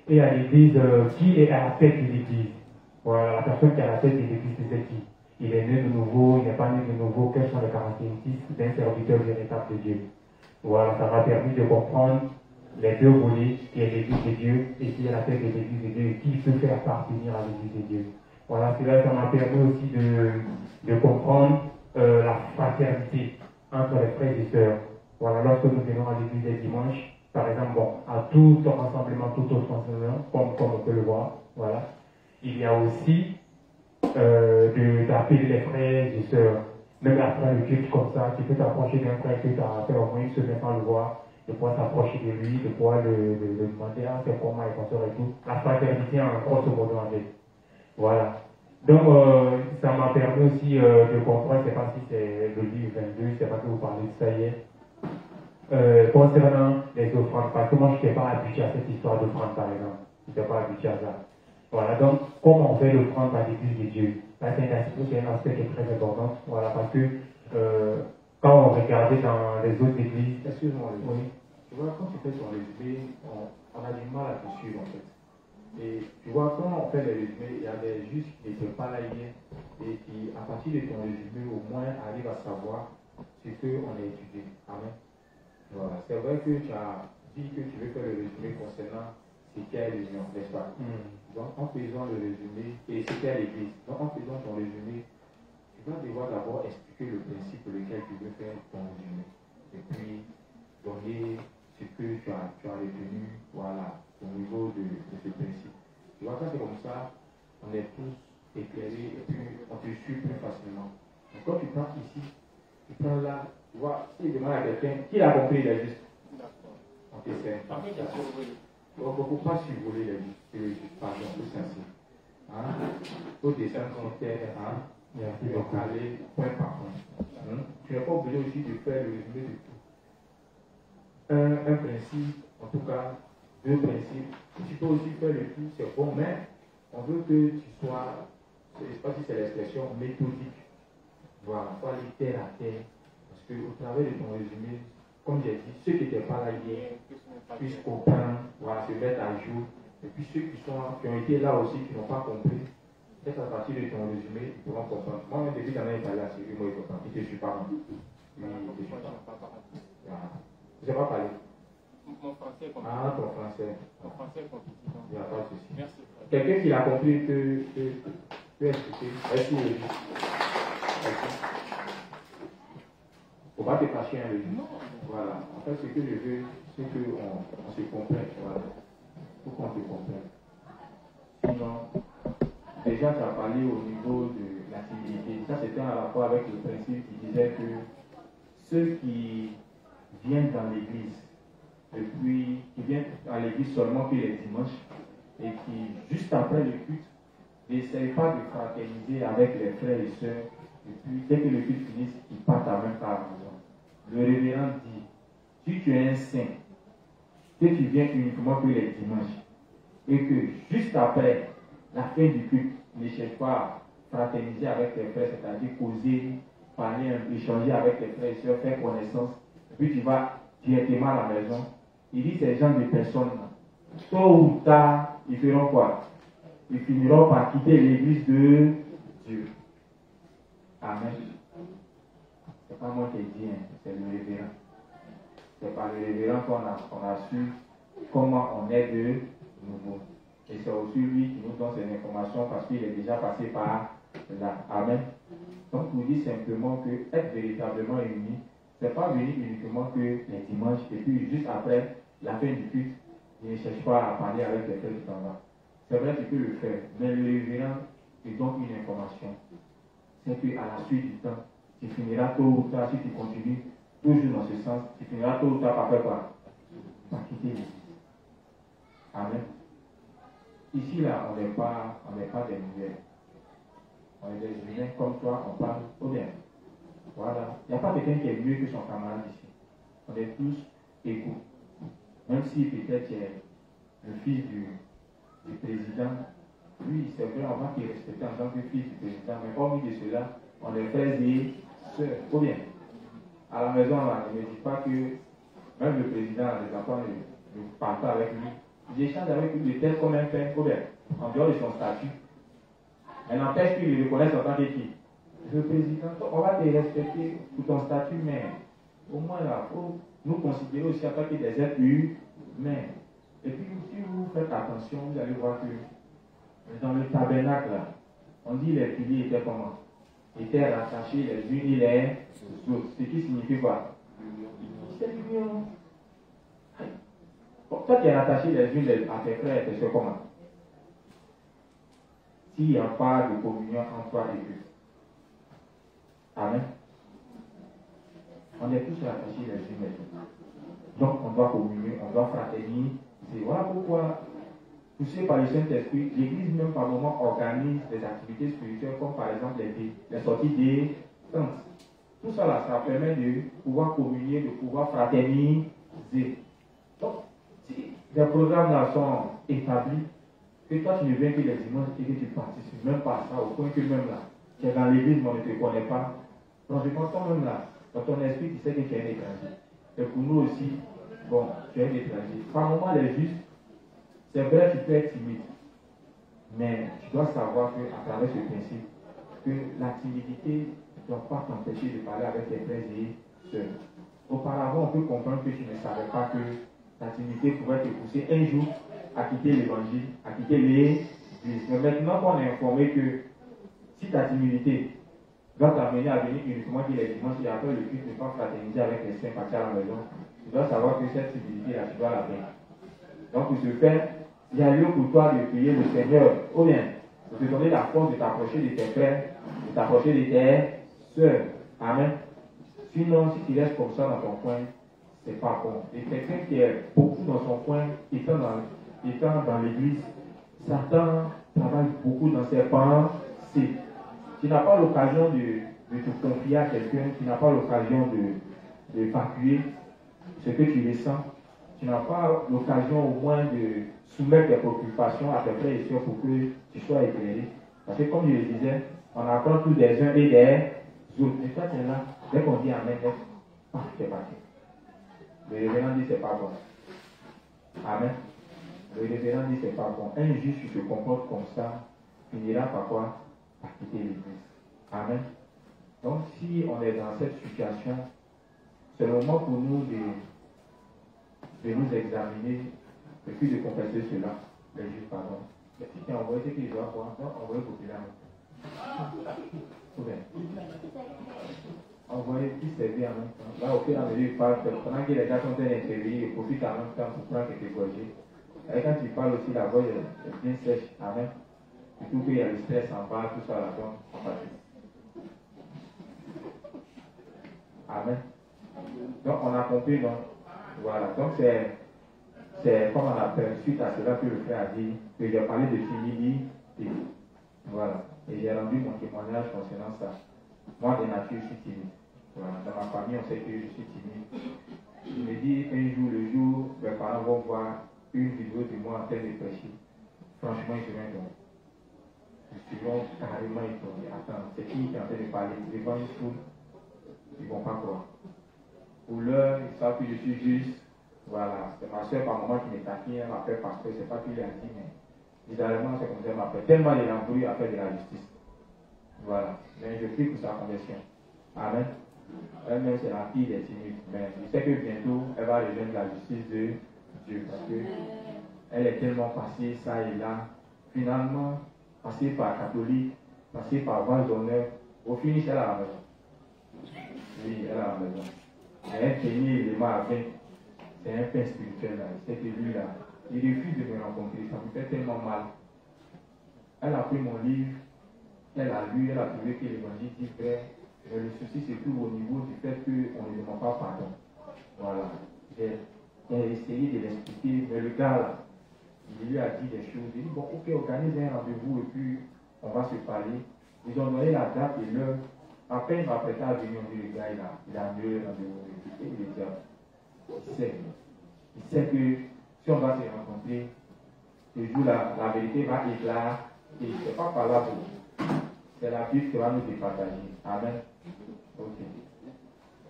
Speaker 5: Et à l'église, qui est à la tête de l'église. Voilà, la personne qui est à la tête de l'église, c'est qui? Il est né de nouveau, il n'est pas né de nouveau, quelles sont les caractéristiques d'un serviteur véritable de Dieu. Voilà, ça m'a permis de comprendre les deux volets, qui est l'église de Dieu et qui est la tête de l'église de Dieu, et qui peut faire appartenir à l'église de Dieu. Voilà, cela, ça m'a permis aussi de comprendre la fraternité entre les frères et sœurs. Voilà, lorsque nous venons à l'église les dimanches, par exemple, bon, à tout rassemblement, tout autre rassemblement, comme on peut le voir, voilà, il y a aussi d'appeler les frères et sœurs. Même après le culte comme ça, tu peux t'approcher d'un frère que tu as fait au moins une semaine sans le voir, de pouvoir s'approcher de lui, de pouvoir le demander à faire comment et qu'on et tout. La fraternité en grosso modo en fait. Voilà. Donc, ça m'a permis aussi de comprendre, je ne sais pas si c'est le livre 22, je ne sais pas si vous parlez de ça hier. concernant les offrandes, parce que moi je n'étais pas habitué à cette histoire d'offrande par exemple. Je n'étais pas habitué à ça. Voilà, donc comment on fait l'offrande à l'église de Dieu? Là, c'est un aspect qui est très important. Voilà, parce que quand on regardait dans les autres églises,
Speaker 1: Excuse-moi,
Speaker 5: oui,
Speaker 1: tu vois, quand tu fais ton résumé, on a du mal à te suivre en fait. Et tu vois, quand on fait les résumés, il y a des justes qui n'étaient pas là hier et qui, à partir de ton résumé, au moins arrivent à savoir ce qu'on a étudié. Amen. Voilà. C'est vrai que tu as dit que tu veux faire le résumé concernant ce qu'est l'union, n'est-ce pas? Donc, en faisant le résumé, et ce qu'est l'église, donc en faisant ton résumé, tu vas devoir d'abord expliquer le principe pour lequel tu veux faire ton résumé. Et puis, donner ce que tu as retenu, voilà, au niveau de ce principe. Tu vois, quand c'est comme ça, on est tous éclairés et puis on te suit plus facilement. Donc, quand tu prends ici, tu prends là, tu vois, si tu demandes à quelqu'un, qui l'a compris, il est juste. On te sert. Donc, il ne faut pas survoler les justes, pardon, tout sincère. Il faut descendre sur terre, et donc aller point par point. Tu n'es pas obligé aussi de faire le résumé de tout. Un principe, en tout cas, deux principes. Tu peux aussi faire le tout, c'est bon, mais on veut que tu sois, je ne sais pas si c'est l'expression, méthodique. Voilà, il faut aller terre à terre. Parce qu'au travers de ton résumé, comme j'ai dit, ceux qui n'étaient pas là hier puissent comprendre, voilà, se mettre à jour. Et puis ceux qui ont été là aussi, qui n'ont pas compris, peut-être à partir de ton résumé, ils pourront comprendre. Moi, depuis que j'en ai parlé à Sylvie, moi, il comprend. Il ne te suit pas. Voilà. Je n'ai pas parlé.
Speaker 4: Mon français est compliqué.
Speaker 1: Ah, ton français.
Speaker 4: Mon français est compliqué.
Speaker 1: Il n'y a pas de souci.
Speaker 4: Merci.
Speaker 1: Quelqu'un qui l'a compris peut expliquer. Est-ce qu'il est faut pas te fâcher un résumé. Voilà. En fait, ce que je veux, c'est qu'on se comprenne. Voilà. Il faut qu'on se comprenne. Sinon, déjà, tu as parlé au niveau de la civilité. Ça, c'était en rapport avec le principe qui disait que ceux qui viennent dans l'église, et puis qui viennent à l'église seulement que les dimanches, et qui, juste après le culte, n'essayent pas de fraterniser avec les frères et sœurs, et puis dès que le culte finisse, ils partent à même pas à la maison. Le révérend dit, si tu es un saint, que tu viens uniquement que les dimanches, et que juste après la fin du culte, ne cherche pas à fraterniser avec tes frères, c'est-à-dire causer, parler, échanger avec tes frères et sœurs, faire connaissance, et puis tu vas directement à la maison. Il dit ces gens de personnes, tôt ou tard, ils feront quoi? Ils finiront par quitter l'église de Dieu. Amen. C'est pas moi qui ai dit, c'est le révérend. C'est par le révérend qu'on a su comment on est de nouveau. Et c'est aussi lui qui nous donne ces informations parce qu'il est déjà passé par là. Amen. Donc, pour dire simplement que être véritablement uni, ce n'est pas venir uniquement que les dimanches et puis juste après la fin du culte, il ne cherche pas à parler avec les frères qui s'en vont. C'est vrai, tu peux le faire, mais le révérend te donne une information. C'est qu'à la suite du temps, tu finiras tôt ou tard, si tu continues toujours dans ce sens, tu finiras tôt ou tard par faire quoi? Par quitter l'église. Amen. Ici, là, on n'est pas des nouvelles. On est des humains comme toi, on parle au bien. Voilà. Il n'y a pas quelqu'un qui est mieux que son camarade ici. On est tous égaux. Même si peut-être tu es le fils du président, oui, c'est vrai, on va te respecter en tant que fils du président, mais hormis de cela, on est frères et sœurs. Au bien. À la maison, là, ne me dis pas que même le président, les enfants ne parlent pas avec lui. J'échange avec lui de tel comme un père, au bien, en dehors de son statut. Elle n'empêche qu'il le reconnaisse en tant que qui? Le président, on va te respecter pour ton statut, mais au moins là, il faut nous considérer aussi en tant que des êtres humains. Et puis, si vous faites attention, vous allez voir que dans le tabernacle, là, on dit les piliers étaient comment? Étaient rattachés les unes et les autres. Ce qui signifie quoi? C'est l'union. Bon, toi qui es rattaché les unes à tes frères et tes soeurs, comment? S'il n'y a pas de communion entre toi et eux. Amen. On est tous rattachés les unes les autres. Donc on doit communier, on doit fraterniser. Voilà pourquoi, poussé par le Saint-Esprit, l'Église même par moment organise des activités spirituelles comme par exemple les sorties des tentes. Tout ça, là, ça permet de pouvoir communier, de pouvoir fraterniser. Donc, si les programmes là sont établis, que toi tu ne viens que les dimanches et que tu participes même pas à ça, au point que même là, tu es dans l'église mais on ne te connaît pas. Donc je pense quand même là, dans ton esprit, tu sais que tu es un étranger. Et pour nous aussi, bon, tu es un étranger. Par moment, les justes, c'est vrai que tu peux être timide. Mais tu dois savoir qu'à travers ce principe, que la timidité ne doit pas t'empêcher de parler avec tes frères et sœurs. Auparavant, on peut comprendre que tu ne savais pas que la timidité pouvait te pousser un jour à quitter l'évangile, à quitter l'église. Mais maintenant qu'on est informé que si ta timidité doit t'amener à venir uniquement que les dimanches et après le culte ne pas fraterniser avec les saints partis à la maison, tu dois savoir que cette timidité-là, tu dois la vaincre. Donc, pour ce faire, il y a lieu pour toi de prier le Seigneur, ou bien de te donner la force de t'approcher de tes frères, de t'approcher de tes sœurs. Amen. Sinon, si tu restes comme ça dans ton coin, c'est pas bon. Et quelqu'un qui est beaucoup dans son coin, étant dans l'église, Satan travaille beaucoup dans ses pensées. Tu n'as pas l'occasion de te confier à quelqu'un, tu n'as pas l'occasion d'évacuer ce que tu ressens. Tu n'as pas l'occasion au moins de soumettre tes préoccupations à tes frères et sœurs pour que tu sois éclairé. Parce que comme je le disais, on apprend tous des uns et des autres. Et toi, tu es là, dès qu'on dit Amen, c'est parti. Le révérend dit c'est pas bon. Amen. Le révérend dit c'est pas bon. Un juge qui se comporte comme ça finira par quoi? Par quitter l'église. Amen. Donc si on est dans cette situation, c'est le moment pour nous de nous examiner et puis de confesser cela. Les juges, pardon. Mais si tu as envoyé ce qu'il doit voir, envoyer populairement. Tout bien. Envoyer qui servir en même temps. Là, au fur et à mesure, il parle, pendant que les gars sont en train d'intervenir, ils profitent en même temps pour prendre quelques gorgées. Et quand tu parles aussi, la voix est bien sèche. Amen. Surtout qu'il y a le stress en bas, tout ça là-dedans. Amen. Donc, on a compris, donc. Voilà. Donc, c'est comme on appelle, suite à cela que le frère a dit, que j'ai parlé de timidité. Voilà. Et j'ai rendu mon témoignage concernant ça. Moi, de nature, je suis timide. Voilà. Dans ma famille, on sait que je suis timide. Je me dis, un jour, le jour, mes parents vont voir une vidéo de moi en train de prêcher. Franchement, ils seront étonnés. Ils seront carrément étonnés. Attends, c'est qui est en train de parler devant une foule? Ils ne vont pas croire. Pour l'heure, ils savent que je suis juste. Voilà. C'est ma soeur par moment qui me taquine, elle m'appelle pasteur, c'est pas qu'il a dit, mais bizarrement, c'est comme ça, elle m'appelle. Tellement il a voulu à faire de la justice. Voilà. Mais je prie pour sa conversion. Amen. Elle-même, c'est la fille des timides. Mais je sais que bientôt, elle va rejoindre la justice de Dieu. Parce qu'elle est tellement passée, ça et là. Finalement, passée par catholique, passée par voie d'honneur. Au finish, elle a la maison. Oui, elle a la maison. Mais elle tenait les mains à main. C'est un père spirituel là. C'est que lui là, il refuse de me rencontrer. Ça me fait tellement mal. Elle a pris mon livre, elle a lu, elle a trouvé que l'évangile dit vrai. Mais le souci c'est tout au niveau du fait qu'on ne demande pas pardon. Voilà. J'ai essayé de l'expliquer, mais le gars là, il lui a dit des choses. Il dit bon, ok, organise un rendez-vous et puis on va se parler. Ils ont donné la date et l'heure. Après, il m'a prêté à venir, on dit le gars il a mieux le rendez-vous. Et il est déjà. Il sait que si on va se rencontrer, ce jour-là, la vérité va éclater. Et ce n'est pas par là pour. C'est la Bible qui va nous départager. Amen. Ok.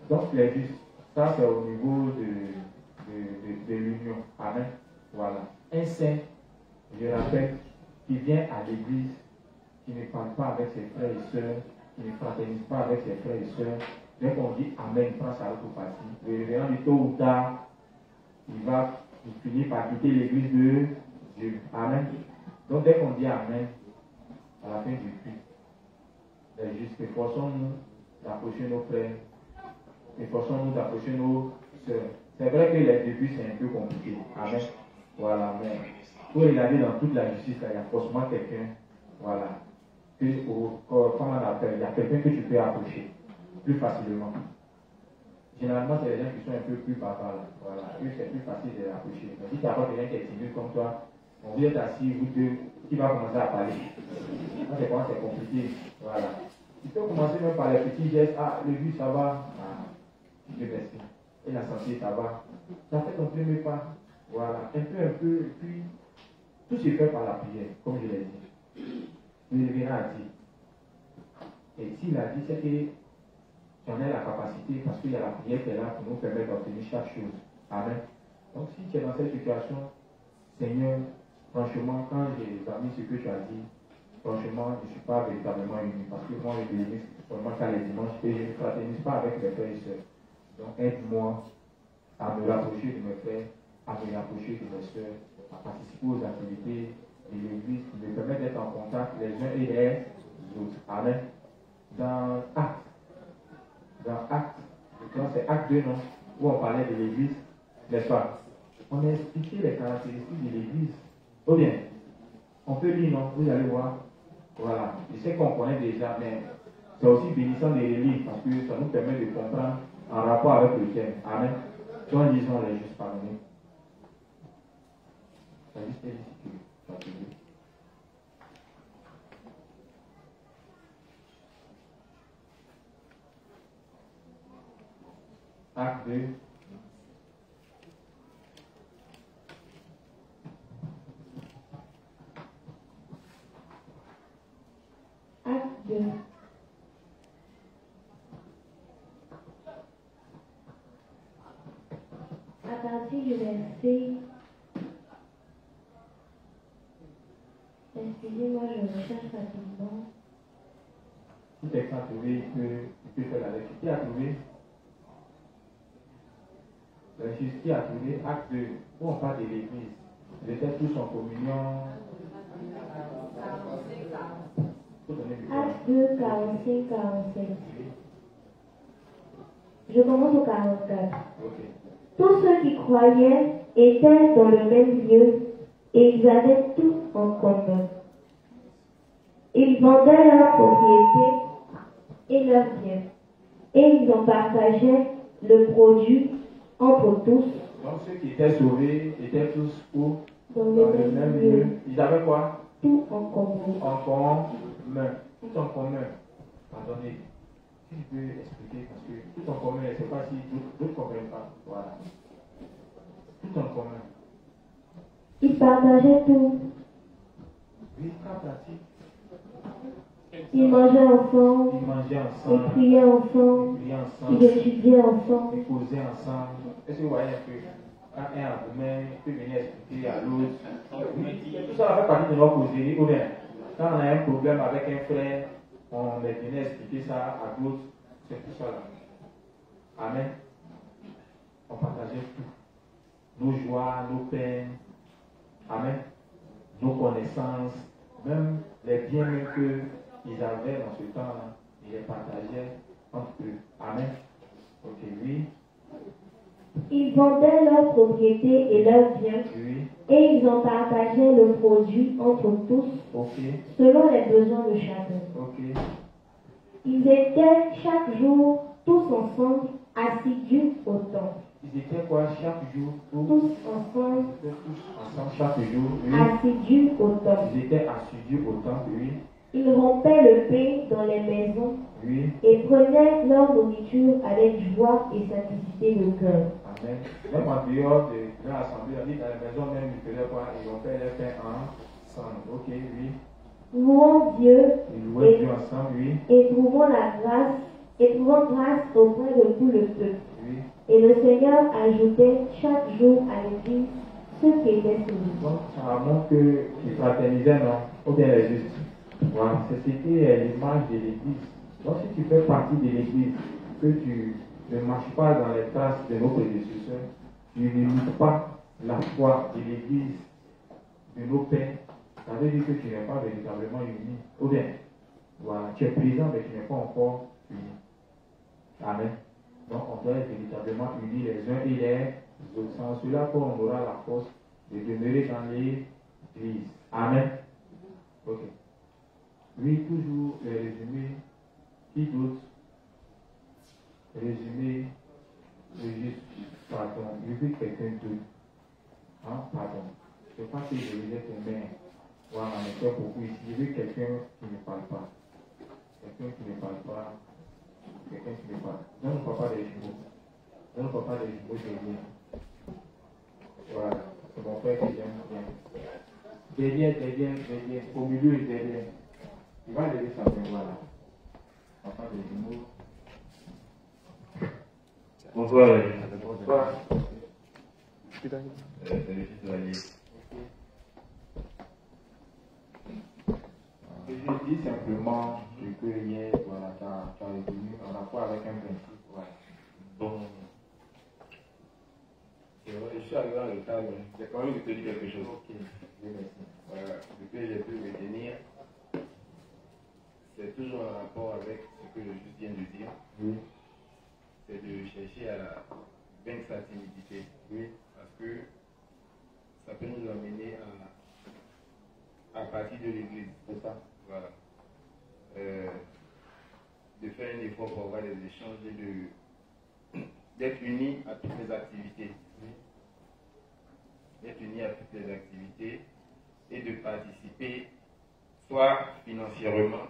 Speaker 1: Donc, les justes, ça c'est au niveau de l'union. Amen. Voilà. Un saint, je rappelle, qui vient à l'église, qui ne parle pas avec ses frères et sœurs, qui ne fraternise pas avec ses frères et sœurs, dès qu'on dit Amen, il prend sa route au parti. Le révérend dit tôt ou tard, il finit par quitter l'église de Dieu. Amen. Donc dès qu'on dit Amen, à la fin du culte, les justes, efforçons-nous d'approcher nos frères, efforçons-nous d'approcher nos sœurs. C'est vrai que les débuts c'est un peu compliqué. Amen. Voilà, mais pour regarder dans toute la justice, il y a forcément quelqu'un, voilà, comment on appelle, il y a quelqu'un que tu peux approcher plus facilement. Généralement, c'est les gens qui sont un peu plus bavards. Voilà, eux, c'est plus facile de les approcher. Mais si tu n'as pas quelqu'un qui est timide comme toi, on vous êtes assis, vous deux, qui va commencer à parler. Moi, c'est comment c'est compliqué. Voilà. Tu peux commencer même par les petits gestes. Ah, le but, ça va. Ah, Dieu merci. Et la santé, ça va. Ça fait ton premier pas. Voilà. Un peu, et puis, tout se fait par la prière, comme je l'ai dit. Il reviendra à dire. Et s'il a dit, c'est que tu en as la capacité, parce qu'il y a la prière qui est là pour nous permettre d'obtenir chaque chose. Amen. Donc, si tu es dans cette situation, Seigneur, franchement, quand j'ai examiné ce que tu as dit, franchement, je ne suis pas véritablement uni. Parce que moi, je bénis seulement quand les dimanches et je ne fraternise pas avec mes frères et sœurs. Donc, aide-moi à me rapprocher de mes frères, à me rapprocher de mes sœurs, à participer aux activités de l'Église qui me permettent d'être en contact les uns et les autres. Amen. Dans Actes, je crois que c'est Acte 2, non, où on parlait de l'Église, n'est-ce pas? On a expliqué les caractéristiques de l'Église. Ou bien, on peut lire, non? Vous allez voir. Voilà. Je sais qu'on connaît déjà, mais c'est aussi bénissant de les lire parce que ça nous permet de comprendre en rapport avec le thème. Amen. Donc, lisons les juste pardonnés. La liste est ici. Acte 2.
Speaker 2: Acte 2. À partir du verset. Excusez-moi, je recherche rapidement.
Speaker 1: Si quelqu'un a trouvé, il peut faire la lecture. Qui a trouvé? La justice a trouvé Acte 2, où on parle de l'Église. Ils étaient tous en communion.
Speaker 2: Acte 2, 45, 47. Je commence au 44.
Speaker 1: Okay.
Speaker 2: Tous ceux qui croyaient étaient dans le même lieu et ils avaient tout en commun. Ils vendaient leurs propriétés et leurs biens et ils en partageaient le produit entre tous.
Speaker 1: Donc ceux qui étaient sauvés étaient tous où?
Speaker 2: Dans
Speaker 1: le même lieu. Ils avaient quoi?
Speaker 2: Tout en commun.
Speaker 1: En commun. Tout en commun. Pardonnez. Si je peux expliquer, parce que tout en commun, je ne sais pas si d'autres ne comprennent pas. Voilà. Tout en commun.
Speaker 2: Ils partageaient tout.
Speaker 1: Oui, cas pratique.
Speaker 2: Ils mangeaient ensemble.
Speaker 1: Ils mangeaient
Speaker 2: Ils
Speaker 1: ensemble.
Speaker 2: priaient ensemble.
Speaker 1: Ils priaient
Speaker 2: Ils
Speaker 1: ensemble.
Speaker 2: étudiaient ensemble.
Speaker 1: Ils causaient ensemble. Est-ce que vous voyez un peu? Quand un argument peut venir expliquer à l'autre. Tout ça fait partie de notre causerie. Ou bien, quand on a un problème avec un frère, on est venu expliquer ça à d'autres. C'est tout ça là. Amen. On partageait tout. Nos joies, nos peines. Amen. Nos connaissances. Même les biens qu'ils avaient dans ce temps-là, ils les partageaient entre eux. Amen. Ok, oui.
Speaker 2: Ils vendaient leurs propriétés et leurs biens
Speaker 1: Oui.
Speaker 2: et ils en partageaient le produit entre tous
Speaker 1: Ok.
Speaker 2: selon les besoins de chacun.
Speaker 1: Ok.
Speaker 2: Ils étaient chaque jour tous ensemble assidus au temple.
Speaker 1: Ils étaient quoi chaque jour?
Speaker 2: Tous ensemble
Speaker 1: Ils étaient tous ensemble chaque jour. Oui.
Speaker 2: assidus au temple.
Speaker 1: Ils étaient assidus au temple. Oui.
Speaker 2: Ils rompaient le pain dans les maisons
Speaker 1: Oui.
Speaker 2: et prenaient leur nourriture avec joie et simplicité de cœur.
Speaker 1: Amen. Même en dehors de l'assemblée, on dit dans la maison même, ils faisaient quoi? Ils ont fait les pains ensemble. Ok, oui.
Speaker 2: Louons Dieu
Speaker 1: Ils louaient Dieu ensemble, oui.
Speaker 2: et trouvons grâce auprès de tout le peuple.
Speaker 1: Oui.
Speaker 2: Et le Seigneur ajoutait chaque jour à l'église ceux qui étaient sauvés.
Speaker 1: Donc, ça montre qu'ils fraternisaient, non? Ou bien les justes. Voilà, c'était l'image de l'église. Donc, si tu fais partie de l'église, que tu ne marches pas dans les traces de nos prédécesseurs, tu n'imites pas la foi de l'église de nos pères, ça veut dire que tu n'es pas véritablement uni. Ou bien, voilà, tu es présent, mais tu n'es pas encore uni. Amen. Donc, on doit être véritablement unis les uns et les autres. C'est en cela qu'on aura la force de demeurer dans l'église. Amen. Ok. Oui, toujours les résumés. Qui d'autre? Résumé. Juste, pardon. Je veux quelqu'un d'autre. Hein? Pardon. Je ne sais pas si je lisais ton main. Voilà, mais c'est beaucoup ici. Je veux quelqu'un qui ne parle pas. quelqu'un qui ne parle pas, quelqu'un qui ne parle. Dans le papa des jumeaux. Dans le papa des jumeaux, c'est bien. Voilà, c'est mon frère qui j'aime bien. Derrière, au milieu et derrière. Il va lever sa main, voilà. Papa des jumeaux.
Speaker 6: Bonsoir.
Speaker 1: Bonsoir.
Speaker 6: C'est le fils de l'année.
Speaker 1: Je dis simplement que hier, voilà, tu as revenu en rapport avec un principe. Voilà.
Speaker 6: Bon. C'est vrai, je suis arrivé dans le cadre. J'ai quand même de te dire quelque chose.
Speaker 1: Ok, merci.
Speaker 6: Voilà, ce que j'ai pu retenir, c'est toujours en rapport avec ce que je viens de dire.
Speaker 1: Oui.
Speaker 6: C'est de chercher à vaincre sa timidité.
Speaker 1: Oui.
Speaker 6: Parce que ça peut nous amener à partir de l'église.
Speaker 1: C'est ça.
Speaker 6: Voilà. De faire un effort pour avoir des échanges et d'être unis à toutes les activités.
Speaker 1: Oui.
Speaker 6: D'être unis à toutes les activités et de participer soit financièrement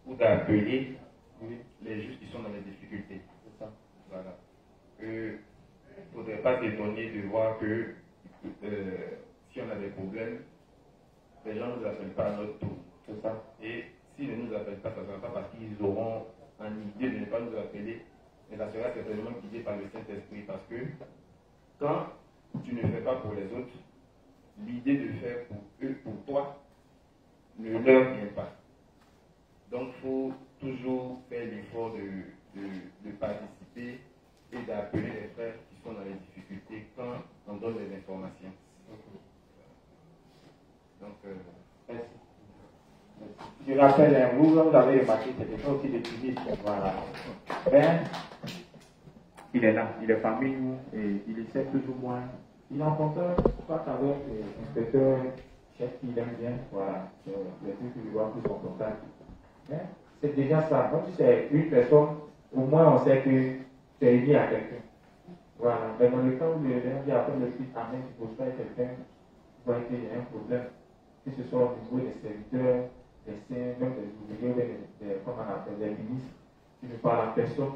Speaker 6: ou d'appeler les justes qui sont dans les difficultés.
Speaker 1: C'est ça.
Speaker 6: Voilà. Il ne faudrait pas s'étonner de voir que si on a des problèmes, les gens ne nous appellent pas à notre tour.
Speaker 1: C'est ça.
Speaker 6: Et s'ils ne nous appellent pas, ça ne sera pas parce qu'ils auront en idée de ne pas nous appeler, mais ça sera certainement guidé par le Saint-Esprit. Parce que quand tu ne fais pas pour les autres, l'idée de faire pour eux, pour toi, ne leur vient pas. Donc il faut toujours faire l'effort de participer et d'appeler les frères qui sont dans les difficultés quand on donne des informations. Donc,
Speaker 1: Merci. Je rappelle, vous avez remarqué, c'est quelqu'un aussi de timide. Voilà. Mais il est là, il est parmi nous et il essaie plus ou moins. Il est en contact, soit avec l'inspecteur, chef qu'il aime bien. Voilà. Les trucs qu'il voit plus en contact. Mais c'est déjà ça. Même si c'est une personne, au moins on sait que tu es lié à quelqu'un. Voilà. Mais dans le cas où le dit après le site, Amen, tu poses pas à quelqu'un, tu vois qu'il y a un problème. Que ce soit au niveau des serviteurs, des saints, même des ouvriers, comme on appelle, des ministres, tu ne parles à personne.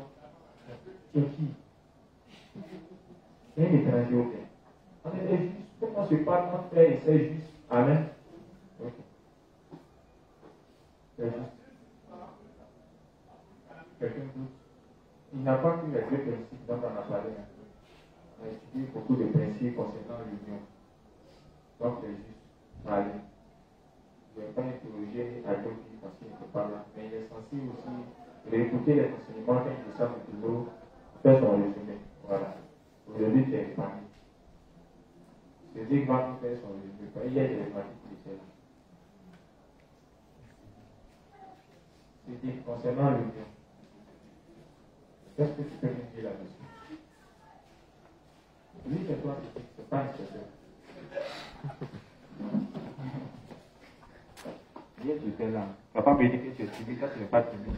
Speaker 1: Tu es qui? Il y a un étranger au fait. On est juste, comment se parle notre frère et c'est juste. Amen. Ok. C'est juste. Quelqu'un d'autre? Il n'a pas que les deux principes dont on a parlé. On a étudié beaucoup de principes concernant l'union. Donc c'est juste. Allez. Je ne vais pas interroger à l'autre parce qu'il ne peut pas là. Mais il est censé aussi réécouter les enseignements quand il descend de toujours faire son résumé. Voilà. Aujourd'hui, tu es épargné. C'est dit qu'il va nous faire son résumé. Il y a des réparties chrétiennes. C'est dit concernant l'union. Qu'est-ce que tu peux nous dire là-dessus? Oui, c'est toi, c'est pas un secret. Viens, tu es là. Tu ne vas pas me dire que tu es timide, toi tu n'es pas timide.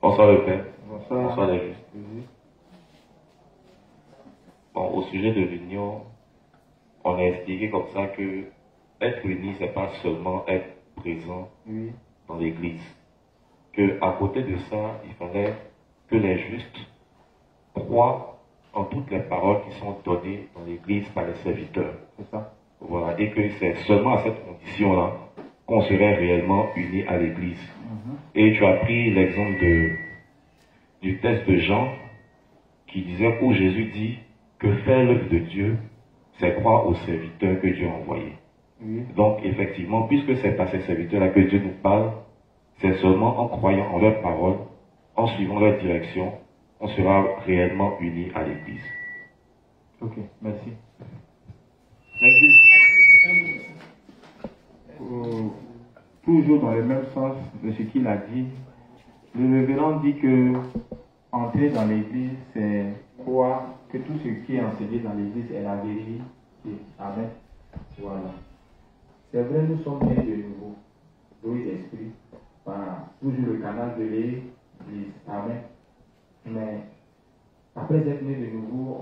Speaker 7: Bonsoir le Père.
Speaker 1: Bonsoir.
Speaker 7: Bonsoir les justes. Bon, au sujet de l'union, on a expliqué comme ça que être uni, c'est pas seulement être présent dans l'église. Que à côté de ça, il fallait que les justes croient en toutes les paroles qui sont données dans l'église par les serviteurs.
Speaker 1: C'est ça.
Speaker 7: Voilà, et que c'est seulement à cette condition-là qu'on serait réellement unis à l'église. Et tu as pris l'exemple du texte de Jean qui disait, où Jésus dit que faire l'œuvre de Dieu, c'est croire aux serviteurs que Dieu a envoyés. Donc effectivement, puisque c'est par ces serviteurs-là que Dieu nous parle, c'est seulement en croyant en leurs paroles, en suivant leur direction, on sera réellement unis à l'église.
Speaker 1: Ok, merci. Toujours dans le même sens de ce qu'il a dit, le révérend dit que entrer dans l'église, c'est croire que tout ce qui est enseigné dans l'église est la vérité. Amen. Voilà. C'est vrai, nous sommes nés de nouveau, d'eau et d'esprit, par toujours le canal de l'église. Amen. Mais après être né de nouveau,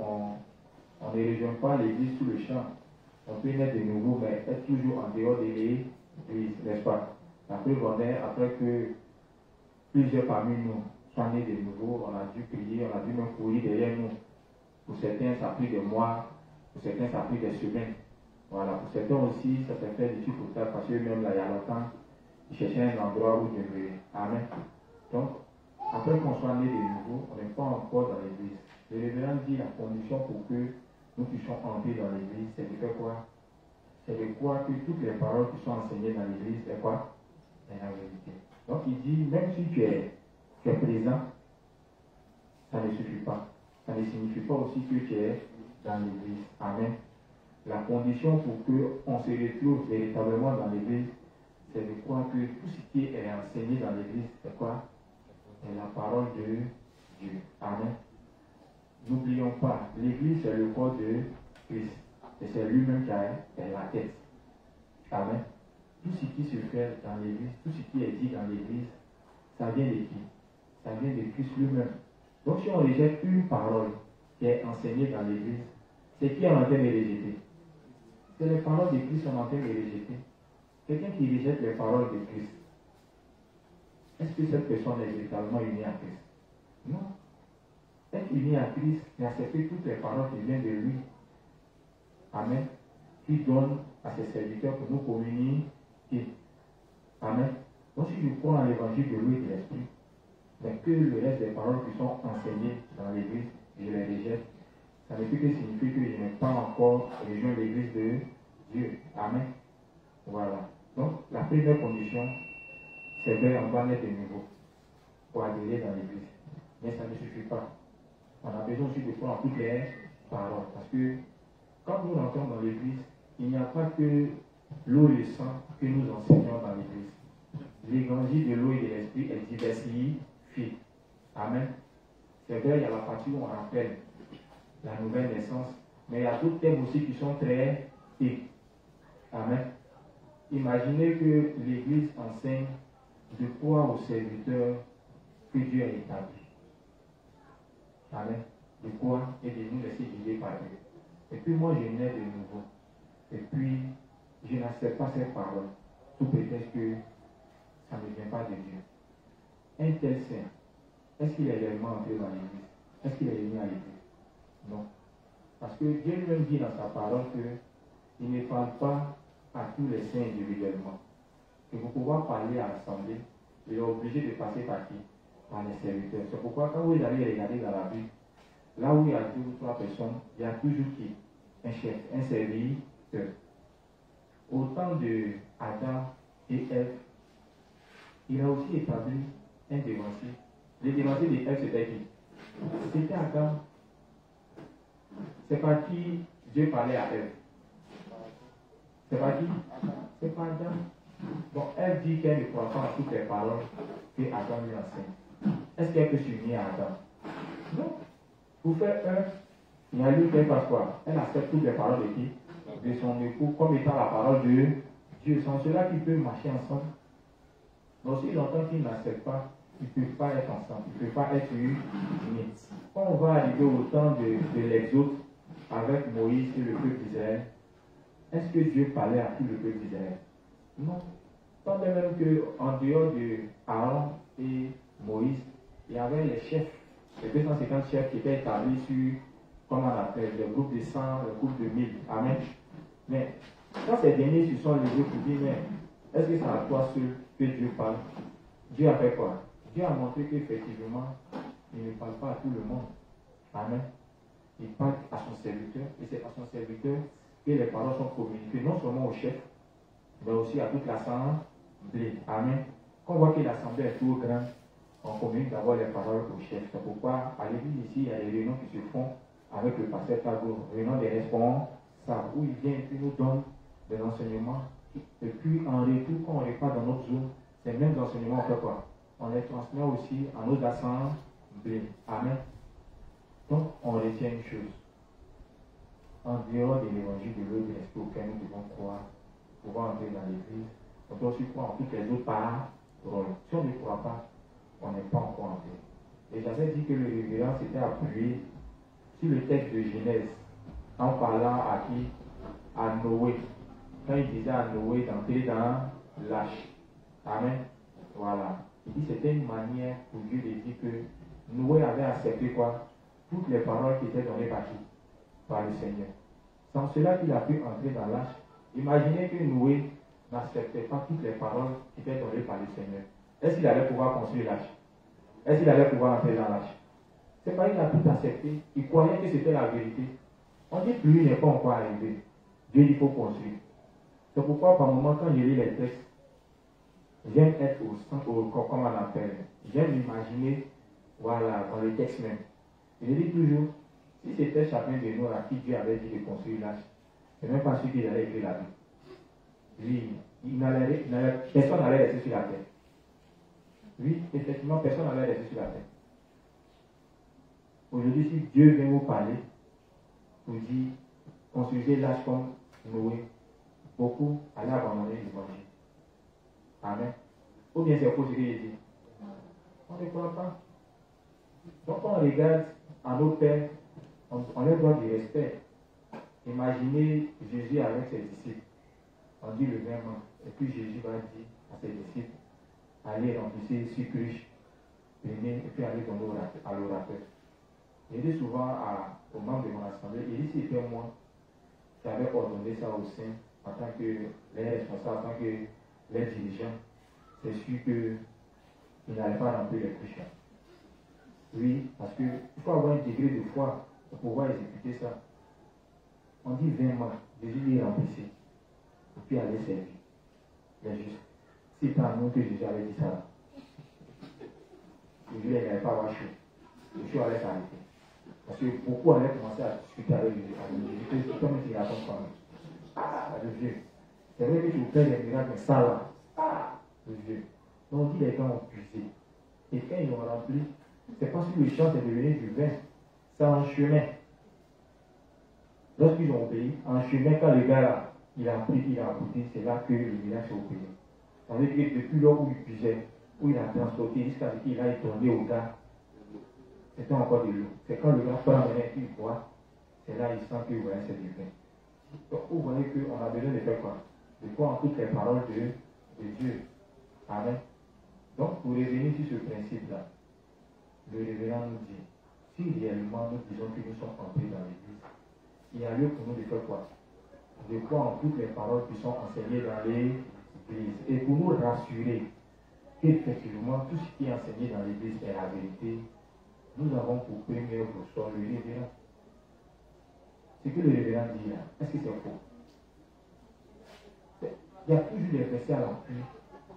Speaker 1: on ne rejoint pas l'église sous le champ. On peut naître de nouveau, mais être toujours en dehors de l'église, n'est-ce pas? La preuve en est, après que plusieurs parmi nous sont nés de nouveau, on a dû prier, on a dû même courir derrière nous. Pour certains, ça a pris des mois, pour certains, ça a pris des semaines. Voilà, pour certains aussi, ça s'est fait difficile parce que même là, il y a longtemps, ils cherchaient un endroit où demeurer. Amen. Donc, après qu'on soit né de nouveau, on n'est pas encore dans l'église. Le révérend dit la condition pour que nous puissions entrer dans l'église, c'est de faire quoi? C'est de croire que toutes les paroles qui sont enseignées dans l'église, c'est quoi? C'est la vérité. Donc il dit, même si tu es présent, ça ne suffit pas. Ça ne signifie pas aussi que tu es dans l'église. Amen. La condition pour qu'on se retrouve véritablement dans l'église, c'est de croire que tout ce qui est enseigné dans l'église, c'est quoi? C'est la parole de Dieu. Amen. N'oublions pas, l'église c'est le corps de Christ. Et c'est lui-même qui est la tête. Amen. Tout ce qui se fait dans l'église, tout ce qui est dit dans l'église, ça vient de qui? Ça vient de Christ lui-même. Donc si on rejette une parole qui est enseignée dans l'église, c'est qui est en train de rejeter? C'est les paroles de Christ qu'on est en train de rejeter. Quelqu'un qui rejette les paroles de Christ, est-ce que cette personne est véritablement unie à Christ? Non. Être unie à Christ et accepter toutes les paroles qui viennent de lui. Amen. Qui donne à ses serviteurs pour nous communiquer. Amen. Donc si je crois en l'évangile de l'eau et de l'esprit, mais que le reste des paroles qui sont enseignées dans l'église, je les rejette, ça ne peut que signifier que je n'ai pas encore rejoint l'église de Dieu. Amen. Voilà. Donc la première condition, c'est qu'on doit naître de nouveau pour adhérer dans l'église. Mais ça ne suffit pas. On a besoin aussi de croire en toutes les paroles. Parce que quand nous rentrons dans l'église, il n'y a pas que l'eau et le sang que nous enseignons dans l'église. L'évangile de l'eau et de l'esprit est diversifié. Amen. C'est vrai, il y a la partie où on rappelle la nouvelle naissance, mais il y a d'autres thèmes aussi qui sont très et. Amen. Imaginez que l'église enseigne de quoi aux serviteurs que Dieu a établi. Amen. De quoi et de nous laisser guider par Dieu. Et puis moi je nais de nouveau. Et puis je n'accepte pas ces paroles. Sous prétexte que ça ne vient pas de Dieu. Un tel saint, est-ce qu'il est réellement entré dans l'église? Est-ce qu'il est venu à l'église? Non. Parce que Dieu lui-même dit dans sa parole qu'il ne parle pas à tous les saints individuellement. Que pour pouvoir parler à l'assemblée, il est obligé de passer par qui? Par les serviteurs. C'est pourquoi quand vous allez regarder dans la Bible, là où il y a 2 ou 3 personnes, il y a toujours qui? Un chef, un serviteur. Au temps de Adam et Ève, il a aussi établi un dévancier. Le dévancier de Ève, c'était qui? C'était Adam. C'est par qui Dieu parlait à Ève? C'est par qui? C'est par Adam. Donc Ève dit qu'elle ne croit pas à toutes les paroles que Adam lui enseigne. Est-ce qu'elle peut s'unir à Adam? Non. Pour faire un, il y a lui qu'elle fasse quoi? Elle accepte toutes les paroles de qui? De son époux, comme étant la parole de Dieu. Sans cela qu'ils peuvent marcher ensemble. Donc si longtemps qu'ils n'acceptent pas, ils ne peuvent pas être ensemble, ils ne peuvent pas être unis. Quand on va arriver au temps de l'Exode avec Moïse et le peuple d'Israël, est-ce que Dieu parlait à tout le peuple d'Israël? Non. Tant même qu'en dehors de Aaron et Moïse, il y avait les chefs, les 250 chefs qui étaient établis sur, comment on appelle, le groupe de 100, le groupe de 1000. Amen. Mais quand ces derniers se sont levés pour dire, mais est-ce que c'est à toi seul que Dieu parle? Dieu a fait quoi? Dieu a montré qu'effectivement, il ne parle pas à tout le monde. Amen. Il parle à son serviteur, et c'est à son serviteur que les paroles sont communiquées, non seulement au chef, mais aussi à toute l'assemblée. Amen. Quand on voit que l'assemblée est trop grande, on communique d'abord les paroles au chef. C'est pourquoi à l'église ici, il y a des réunions qui se font avec le pasteur Tago, réunions des responsables, où il vient et puis nous donne des enseignements. Et puis en retour, quand on repart dans notre zone, ces mêmes enseignements, on fait quoi? On les transmet aussi à nos assemblées. Amen. Donc, on retient une chose. En dehors de l'évangile de l'eau et de l'esprit auquel nous devons croire, pour pouvoir entrer dans l'église, on doit aussi croire en toutes les autres paroles. Si on ne croit pas, on n'est pas encore entré. Et j'avais dit que le révérend s'était appuyé sur le texte de Genèse, en parlant à qui? À Noé. Quand il disait à Noé d'entrer dans l'arche. Amen. Voilà. Il dit c'était une manière pour Dieu de dire que Noé avait accepté quoi? Toutes les paroles qui étaient données par qui? Par le Seigneur. C'est en cela qu'il a pu entrer dans l'arche. Imaginez que Noé n'acceptait pas toutes les paroles qui étaient données par le Seigneur. Est-ce qu'il allait pouvoir construire l'arche? Est-ce qu'il allait pouvoir entrer dans l'arche? C'est pas qu'il a tout accepté. Il croyait que c'était la vérité. On dit que lui n'est pas encore arrivé. Dieu dit qu'il faut construire. C'est pourquoi par moment quand je lis les textes, j'aime être au centre, comment on appelle, j'aime m'imaginer, voilà, dans les textes même. Je dis toujours, si c'était chacun de nous à qui Dieu avait dit de construire l'arche, je ne sais même pas sûr qu'il allait écrire la Bible. Lui, personne n'allait rester sur la terre. Oui, effectivement, personne n'allait rester sur la terre. Aujourd'hui, si Dieu vient vous parler, vous dit, construisez l'arche comme Noé, beaucoup allaient abandonner l'évangile. Amen. Ou bien c'est faux ce que j'ai dit. On ne croit pas. Donc quand on regarde à nos pères, on leur doit du respect. Imaginez Jésus avec ses disciples. On dit le même nom. Et puis Jésus va dire à ses disciples, allez remplissez ce cruche, venez, et puis allez donner à l'orateur. Je dis souvent aux membres de mon assemblée, il dit si c'était moi qui avais ordonné ça au sein, en tant que les responsables, en tant que les dirigeants, c'est sûr qu'ils n'allaient pas remplir les cruches. Oui, parce qu'il faut avoir un degré de foi pour pouvoir exécuter ça. On dit 20 mois, Jésus les remplissait. Et puis aller servir. Mais juste, c'est pas nous que Jésus avait dit ça. Jésus n'allait pas avoir chaud. Le chaud allait s'arrêter. Parce que beaucoup allaient commencer à discuter avec Jésus. C'est comme s'il raconte pas. Ah, le vieux. C'est vrai que tu fais des miracles, mais ça là. Ah, le vieux. Donc on dit les gens ont puisé. Et quand ils ont rempli, c'est pas sur le champ, c'est devenu du vin. C'est en chemin. Lorsqu'ils ont obéi, en chemin, quand le gars là, il a pris, il a goûté, c'est là que le miracle s'est opéré. C'est-à-dire que depuis là où il puisait, où il a transporté jusqu'à ce qu'il aille tourner au gars, c'était encore de l'eau. C'est quand le gars prend maintenant il boit, c'est là il sent que voilà, c'est du vin. Donc vous voyez qu'on a besoin de faire quoi? De croire en toutes les paroles de Dieu. Amen. Donc pour revenir sur ce principe-là, le révérend nous dit, si réellement nous disons que nous sommes entrés dans l'église, il y a lieu pour nous de faire quoi? De croire en toutes les paroles qui sont enseignées dans l'église. Et pour nous rassurer qu'effectivement tout ce qui est enseigné dans l'église est la vérité, nous avons pour première boussole le révérend. Ce que le révérend dit là, est-ce que c'est faux? Il y a toujours des versets à l'appui,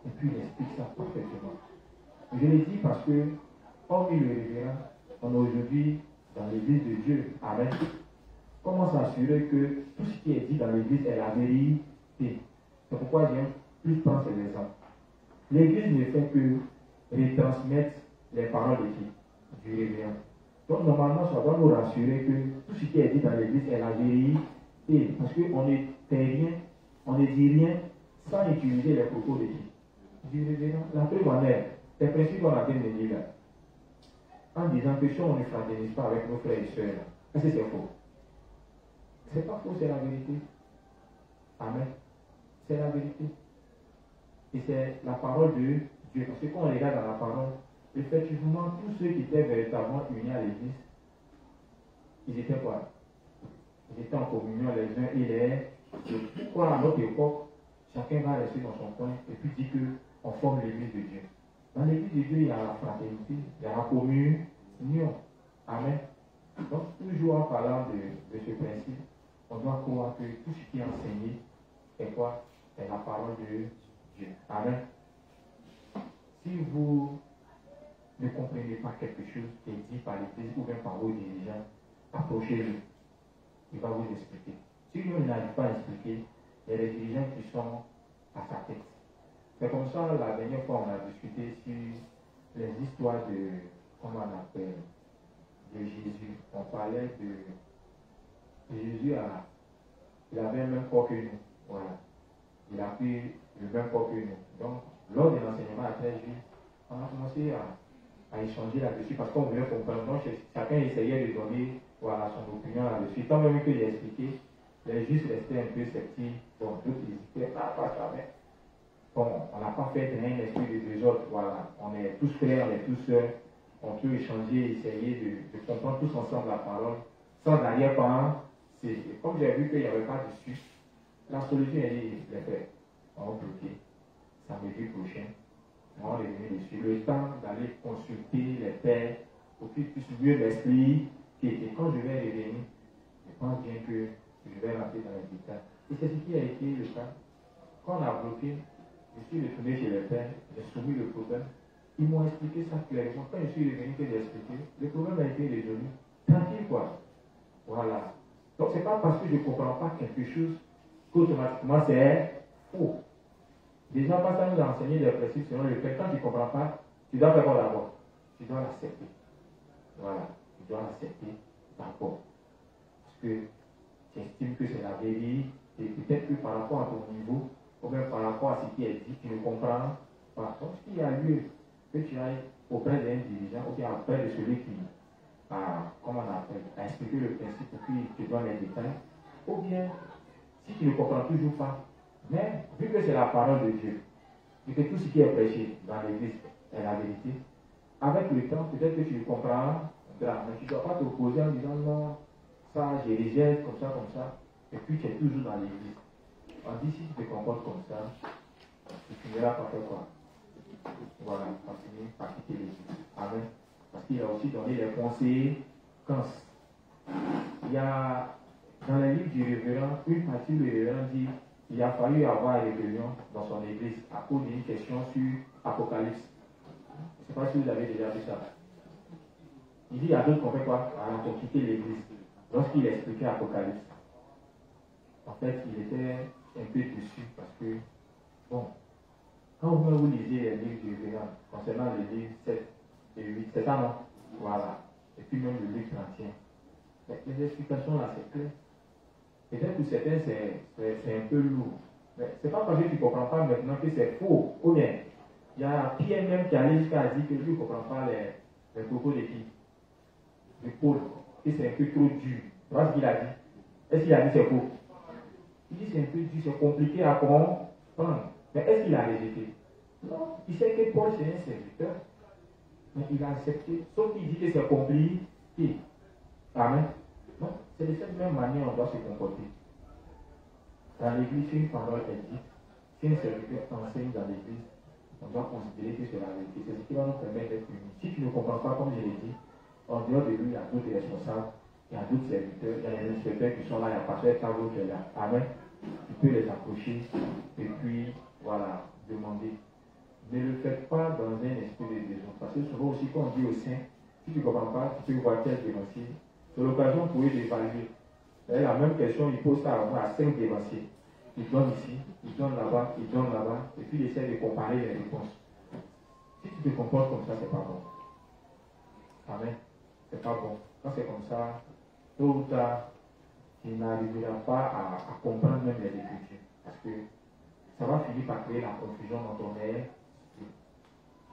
Speaker 1: et puis il explique ça parfaitement. Je le dis parce que, hormis le révérend, on est aujourd'hui dans l'église de Dieu. Amen. Comment s'assurer que tout ce qui est dit dans l'église est la vérité? C'est pourquoi j'aime plus prendre ces exemples. L'église ne fait que retransmettre les paroles de qui? Du révérend. Donc normalement, ça doit nous rassurer que tout ce qui est dit dans l'église est la vérité. Parce qu'on ne fait rien, on ne dit rien sans utiliser les propos de qui? Du révérend. La preuve en est, les principes qu'on a bien dit là, en disant que si on ne fraternise pas avec nos frères et sœurs, est-ce que c'est faux? C'est pas faux, c'est la vérité. Amen. C'est la vérité. Et c'est la parole de Dieu. Parce que quand on regarde dans la parole, effectivement, tous ceux qui étaient véritablement unis à l'église, ils étaient quoi? Ils étaient en communion les uns et les autres. Pourquoi à notre époque, chacun va rester dans son coin et puis dit qu'on forme l'église de Dieu? Dans l'église de Dieu, il y a la fraternité, il y a la communion. Amen. Donc, toujours en parlant de ce principe, on doit croire que tout ce qui est enseigné est quoi? C'est la parole de Dieu. Amen. Si vous ne comprenez pas quelque chose qui est dit par l'église ou bien par vos dirigeants, approchez-le. Il va vous expliquer. Si lui n'arrive pas à expliquer, il y a des dirigeants qui sont à sa tête. C'est comme ça, la dernière fois, on a discuté sur les histoires de, comment on appelle, de Jésus. On parlait de Jésus, il avait le même corps que nous. Voilà. Il a pris le même corps que nous. Donc, lors de l'enseignement à 13 jours, on a commencé à échanger là-dessus parce qu'on voulait comprendre. Donc, chacun essayait de donner voilà, son opinion là-dessus. Tant même que j'ai expliqué, les justes restaient un peu sceptiques. Bon, d'autres hésitaient, pas jamais. bon, on n'a pas fait un esprit de désordre, voilà. On est tous frères, on est tous sœurs. On peut échanger, essayer de comprendre tous ensemble la parole, sans arrière-plan. Comme j'ai vu qu'il n'y avait pas de suite, la solution est les frères. On va bloquer. Samedi prochain, on va revenir dessus. Le temps d'aller consulter les pères pour qu'ils puissent mieux l'esprit. Et quand je vais revenir, je pense bien que je vais rentrer dans les détails. Et c'est ce qui a été le cas. Quand on a bloqué, je suis retourné chez les pères, j'ai soumis le problème. Ils m'ont expliqué ça clairement. Quand je suis revenu, que j'ai expliqué, le problème a été résolu. Tranquille, quoi. Voilà. Donc, ce n'est pas parce que je ne comprends pas quelque chose qu'automatiquement c'est faux. Déjà, parce que nous a enseigné des principes selon le fait, quand tu ne comprends pas, tu dois faire quoi d'abord? Tu dois l'accepter. Voilà. Tu dois l'accepter d'abord. Parce que tu estimes que c'est la vérité, et peut-être que par rapport à ton niveau, ou même par rapport à ce qui est dit, tu ne comprends pas. Donc, s'il y a lieu que tu ailles auprès d'un dirigeant, ou bien auprès de celui qui comment on appelle, a expliqué le principe pour qu'il te donne les détails, ou bien, si tu ne comprends toujours pas, mais vu que c'est la parole de Dieu, et que tout ce qui est prêché dans l'église est la vérité, avec le temps, peut-être que tu le comprends, mais tu ne dois pas t'opposer en disant non, ça, je rejette comme ça, et puis tu es toujours dans l'église. On dit si tu te comportes comme ça, tu finiras par faire quoi? Voilà, on finit par quitter l'église. Amen. Parce qu'il a aussi donné les conséquences. Il y a dans les livres du révérend, une partie du révérend dit il a fallu avoir rébellion dans son église à cause d'une question sur Apocalypse. Je ne sais pas si vous avez déjà vu ça. Il dit à d'autres qu'on fait quoi? Pour quitter l'église. Lorsqu'il expliquait Apocalypse, en fait, il était un peu déçu parce que, bon, quand vous lisez les livres du révérend concernant les livres 7 et 8, c'est ça, non? Voilà. Et puis même le livre 31. Mais les explications là, c'est clair. Peut-être pour certains, c'est un peu lourd. Mais ce n'est pas parce que tu ne comprends pas maintenant que c'est faux. Ou bien, il y a Pierre même qui allait jusqu'à dire que lui ne comprend pas les propos de qui? De Paul. Que c'est un peu trop dur. Tu vois ce qu'il a dit? Est-ce qu'il a dit c'est faux? Il dit c'est un peu dur, c'est compliqué à comprendre. Mais est-ce qu'il a rejeté? Non. Il sait que Paul c'est un serviteur. Mais il a accepté. Sauf qu'il dit que c'est compliqué. Amen. Non, c'est de cette même manière on doit se comporter. Dans l'église, si une parole est dite, si un serviteur enseigne dans l'église, on doit considérer que c'est la vérité. C'est ce qui va nous permettre d'être unis. Si tu ne comprends pas, comme je l'ai dit, en dehors de lui, il y a d'autres responsables, il y a d'autres serviteurs, il y a les inspecteurs qui sont là, il y a pasteur Tavo qui est là. Amen. Tu peux les approcher et puis, voilà, demander. Ne le faites pas dans un esprit de désordre. Parce que souvent aussi, quand on dit au sein, si tu ne comprends pas, tu peux voir quel dénoncier. C'est l'occasion pour eux d'évaluer. La même question, il pose ça à 5 dénonciers. Il donne ici, il donne là-bas, il donne là-bas, et puis il essaie de comparer les réponses. Si tu te comportes comme ça, c'est pas bon. Amen. C'est pas bon. Quand c'est comme ça, tôt ou tard, tu n'arriveras pas à comprendre même les Écritures. Parce que ça va finir par créer la confusion dans ton esprit.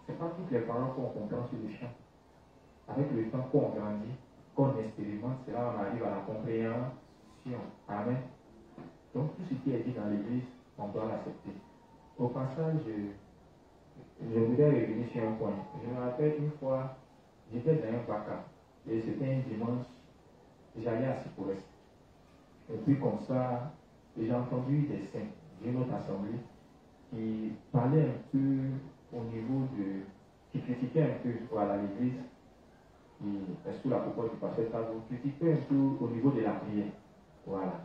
Speaker 1: Ce n'est pas toutes les paroles qu'on comprend sur le champ. Avec le temps qu'on grandit, qu'on expérimente, c'est là on arrive à la compréhension. Amen. Donc tout ce qui est dit dans l'église, on doit l'accepter. Au passage, je voudrais revenir sur un point. Je me rappelle une fois, j'étais dans un vaca, et c'était un dimanche, j'allais à Sipores. Et puis comme ça, j'ai entendu des saints d'une autre assemblée qui parlaient un peu au niveau de, qui critiquaient un peu voilà, l'église, qui est sous la propos du pasteur Tavo, critiquaient un peu au niveau de la prière. Voilà.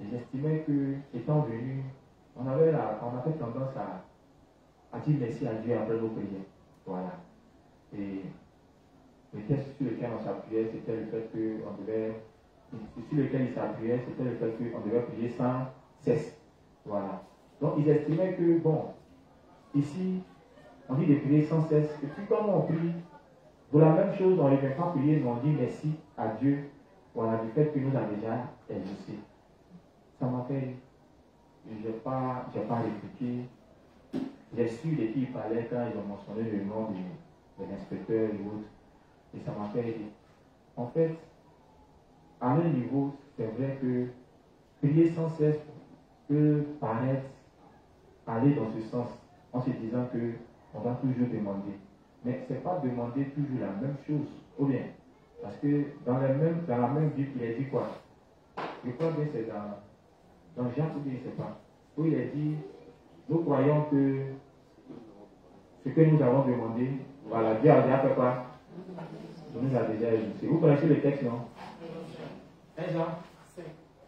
Speaker 1: Et j'estimais que, étant venu, on avait tendance à dire merci à Dieu après nos prières. Voilà. Et le texte sur lequel on s'appuyait, c'était le fait qu'on devait, sur lequel il s'appuyait, c'était le fait qu'on devait prier sans cesse. Voilà. Donc ils estimaient que, bon, ici, on dit de prier sans cesse. Et puis comme on prie, pour la même chose, on ne vient pas prier, mais on dit merci à Dieu, voilà, du fait que nous a déjà exaucé. Ça m'a fait, je n'ai pas répliqué. J'ai su de qui il parlait quand ils ont mentionné le nom de l'inspecteur et autres. Et ça m'a fait aider. En fait, à un niveau, c'est vrai que prier sans cesse peut paraître aller dans ce sens. en se disant qu'on va toujours demander. Mais ce n'est pas demander toujours la même chose, ou bien, parce que dans la même Bible, il a dit quoi? Je crois bien que c'est dans Jean, ou bien, je ne sais pas, où il a dit, nous croyons que ce que nous avons demandé, voilà, Dieu a déjà fait quoi? Il nous a déjà éjecté. Vous connaissez le texte, non? 1 Jean?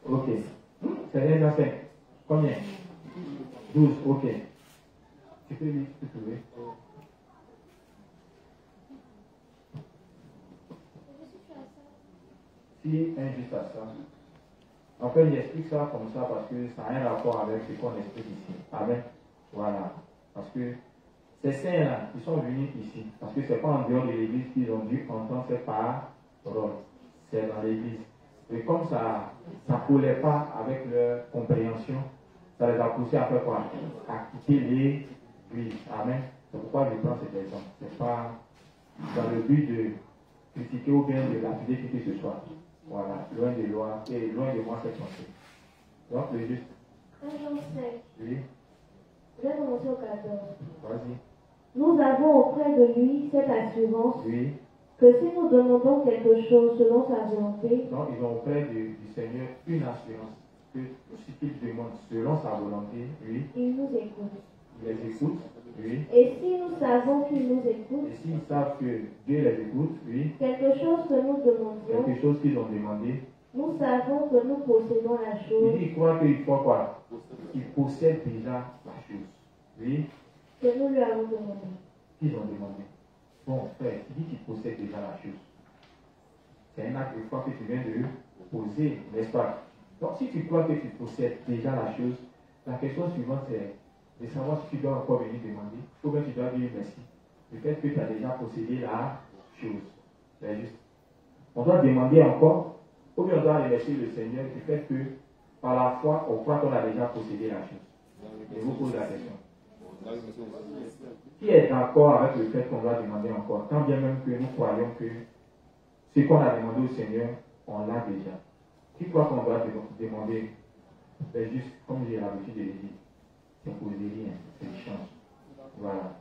Speaker 1: Ok. C'est 1 Jean 5. Combien? 12, ok. Tu peux lire, tu peux trouver. Si un juste à ça. En fait, il explique ça comme ça parce que ça n'a rien à voir avec ce qu'on explique ici. Amen. Voilà. Parce que ces saints-là, ils sont venus ici. Parce que ce n'est pas en dehors de l'église qu'ils ont dû entendre ces paroles. C'est dans l'église. Et comme ça ne collait pas avec leur compréhension, ça les a poussés à faire quoi? À quitter l'église. Amen. C'est pourquoi je prends cet exemple. Ce n'est pas dans le but de critiquer ou bien de lapider qui que ce soit. Voilà, loin de loin et loin de moi cette pensée. Donc, le juste.
Speaker 2: 1 Jean 5.
Speaker 1: Oui.
Speaker 2: Je vais commencer au 14.
Speaker 1: Vas-y.
Speaker 2: Nous avons auprès de lui cette assurance
Speaker 1: Oui.
Speaker 2: que si nous demandons quelque chose selon sa volonté,
Speaker 1: Donc, ils ont auprès du Seigneur une assurance que tout ce qu'ils demandent selon sa volonté, oui,
Speaker 2: il nous écoute.
Speaker 1: il les écoute, oui.
Speaker 2: Et si nous savons qu'il nous écoute,
Speaker 1: Et s'ils savent que Dieu les écoute, oui,
Speaker 2: quelque chose que nous demandions,
Speaker 1: quelque chose qu'ils ont demandé,
Speaker 2: nous savons que nous possédons la chose
Speaker 1: ils croient qu'il faut quoi? Ils possèdent déjà la chose, oui,
Speaker 2: que nous lui avons demandée.
Speaker 1: qu'ils ont demandé. Bon, frère, tu dis qu'ils possèdent déjà la chose. C'est un acte de foi que tu viens de poser, n'est-ce pas? Donc, si tu crois que tu possèdes déjà la chose, la question suivante c'est de savoir si tu dois encore venir demander, ou bien tu dois dire merci. Le fait que tu as déjà possédé la chose. C'est juste. On doit demander encore, ou bien on doit remercier le Seigneur du fait que, par la foi, on croit qu'on a déjà possédé la chose. Je vous pose la question. Qui est d'accord avec le fait qu'on doit demander encore, tant bien même que nous croyons que ce qu'on a demandé au Seigneur, on l'a déjà. Qui croit qu'on doit demander? C'est juste, comme j'ai l'habitude de le dire, c'est pour les rien, c'est l'échange. Voilà.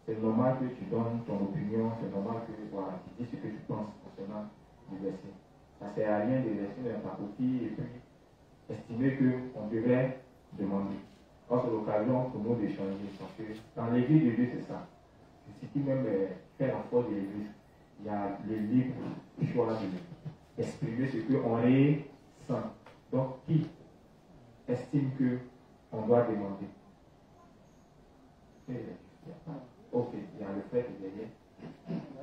Speaker 1: C'est normal que tu donnes ton opinion, c'est normal que voilà, tu dis ce que tu penses concernant le verset. Ça ne sert à rien de laisser n'importe qui et puis estimer qu'on devrait demander. Alors, c'est l'occasion pour nous d'échanger. Parce que dans l'église de Dieu, c'est ça. C'est ce qui même fait la force de l'église. Il y a le libre choix d'exprimer ce qu'on ressent. Donc, qui estime qu'on doit demander? Ok, il y a le fait derrière.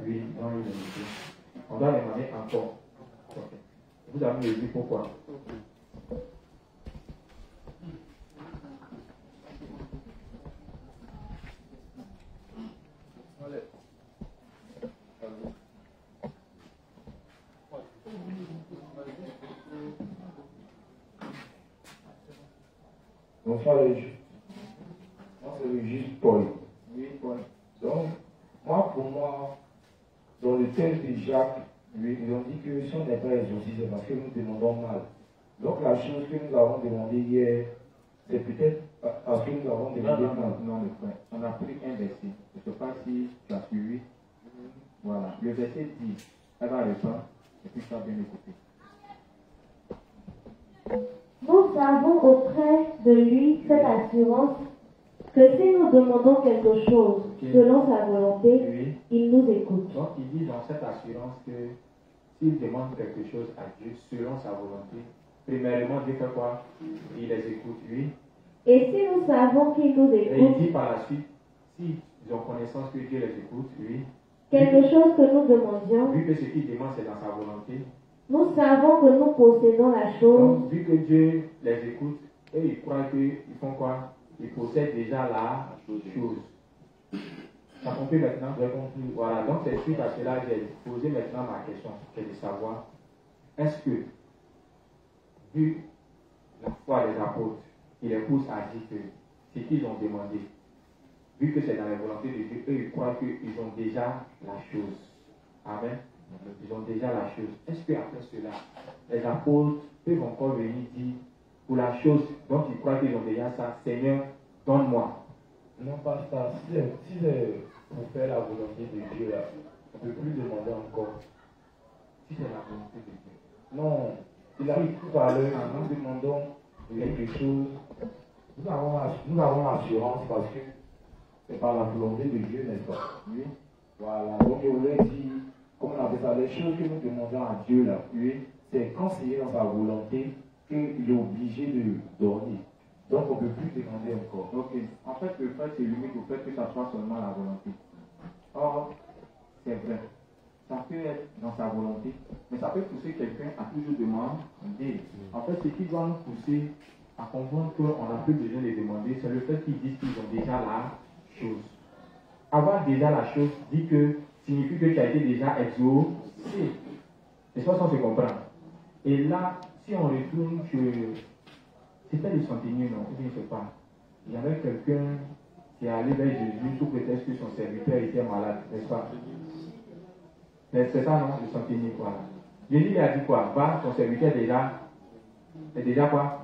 Speaker 1: Oui, non, il est. On doit demander encore. Okay. Vous avez me dit pourquoi?
Speaker 8: Bonsoir les juges. Moi c'est le juge Paul. Oui, Paul. Donc, pour moi, dans le texte de Jacques, oui, ils ont dit que si on n'est pas exorcisé, c'est parce que nous demandons mal. Donc la chose que nous avons demandé hier, c'est peut-être parce que nous avons demandé mal.
Speaker 1: Non, le frère. On a pris un verset. Je ne sais pas si tu as suivi. Voilà. Le verset dit, elle va répondre, et puis tu vas bien écouter.
Speaker 2: Nous avons auprès de lui cette assurance que si nous demandons quelque chose selon sa volonté,
Speaker 1: Oui.
Speaker 2: il nous écoute.
Speaker 1: Donc, il dit dans cette assurance que s'il demande quelque chose à Dieu selon sa volonté, premièrement, Dieu fait quoi? Il les écoute, oui.
Speaker 2: Et si nous savons qu'il nous
Speaker 1: Et il
Speaker 2: écoute,
Speaker 1: dit par la suite, s'ils ont connaissance que Dieu les écoute, oui.
Speaker 2: quelque chose que nous demandions,
Speaker 1: Vu que ce qu'il demande, c'est dans sa volonté.
Speaker 2: nous savons que nous possédons la chose
Speaker 1: Donc, vu que Dieu les écoute, et ils croient qu'ils font quoi? Ils possèdent déjà la chose. Ça a compris maintenant? J'ai compris. Voilà, donc c'est suite à cela que j'ai posé maintenant ma question, qui est de savoir, est-ce que, vu la foi des apôtres, qui les pousse à dire que ce qu'ils ont demandé, vu que c'est dans la volonté de Dieu, eux ils croient qu'ils ont déjà la chose. Amen. Ils ont déjà la chose. Est-ce qu'après cela, les apôtres peuvent encore venir dire, pour la chose dont ils croient qu'ils ont déjà ça, Seigneur, donne-moi.
Speaker 8: Non, pas ça. Si c'est pour faire la volonté de Dieu, là, on ne peut plus demander encore.
Speaker 1: Si c'est la volonté de Dieu.
Speaker 8: Non, il a dit tout à l'heure, nous demandons quelque chose. Nous avons l'assurance parce que c'est par la volonté de Dieu, n'est-ce pas? Oui. Voilà. Donc je voulais dire, comment on appelle ça, les choses que nous demandons à Dieu là, oui, c'est quand c'est dans sa volonté qu'il est obligé de donner. Donc on ne peut plus demander encore.
Speaker 1: Ok. En fait, le fait se limite au fait que ça soit seulement la volonté. Or, c'est vrai. Ça peut être dans sa volonté, mais ça peut pousser quelqu'un à toujours demander. En fait, ce qui doit nous pousser à comprendre qu'on n'a plus besoin de demander, c'est le fait qu'ils disent qu'ils ont déjà la chose. Avoir déjà la chose dit que signifie que tu as été déjà exaucé. C'est ça, on se comprend. Et là, si on retourne que c'était le centenier, non, ou bien je ne sais pas. Il y avait quelqu'un qui est allé vers Jésus sous prétexte que son serviteur était malade, n'est-ce pas? C'est ça, non, le centenier, voilà. Jésus lui a dit quoi? Va, ton serviteur est déjà quoi?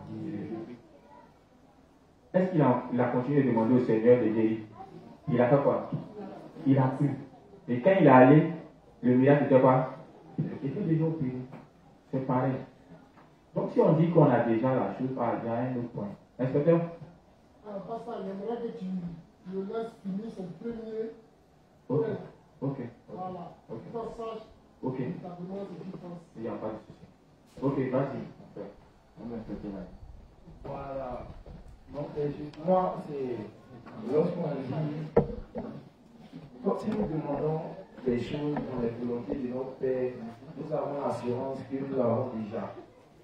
Speaker 1: Est-ce qu'il a continué de demander au Seigneur de guérir? Il a fait quoi? Il a cru. Et quand il est allé, le miracle était quoi? Il était déjà opéré. C'est pareil. Donc si on dit qu'on a déjà la chose, il y a un autre point. Inspecteur?
Speaker 9: Alors, pas ça, j'aimerais que tu le laisses finir son premier.
Speaker 1: Ok. Ok.
Speaker 9: Voilà.
Speaker 1: Ok.
Speaker 9: Que tu saches
Speaker 1: Ok.
Speaker 9: ta demande et tu penses.
Speaker 1: Il n'y a pas de souci. Ok, vas-y. On va faire là.
Speaker 8: Voilà. Donc, moi, c'est lorsqu'on dit, quand nous demandons des choses dans les volontés de notre Père, nous avons l'assurance que nous l'avons déjà.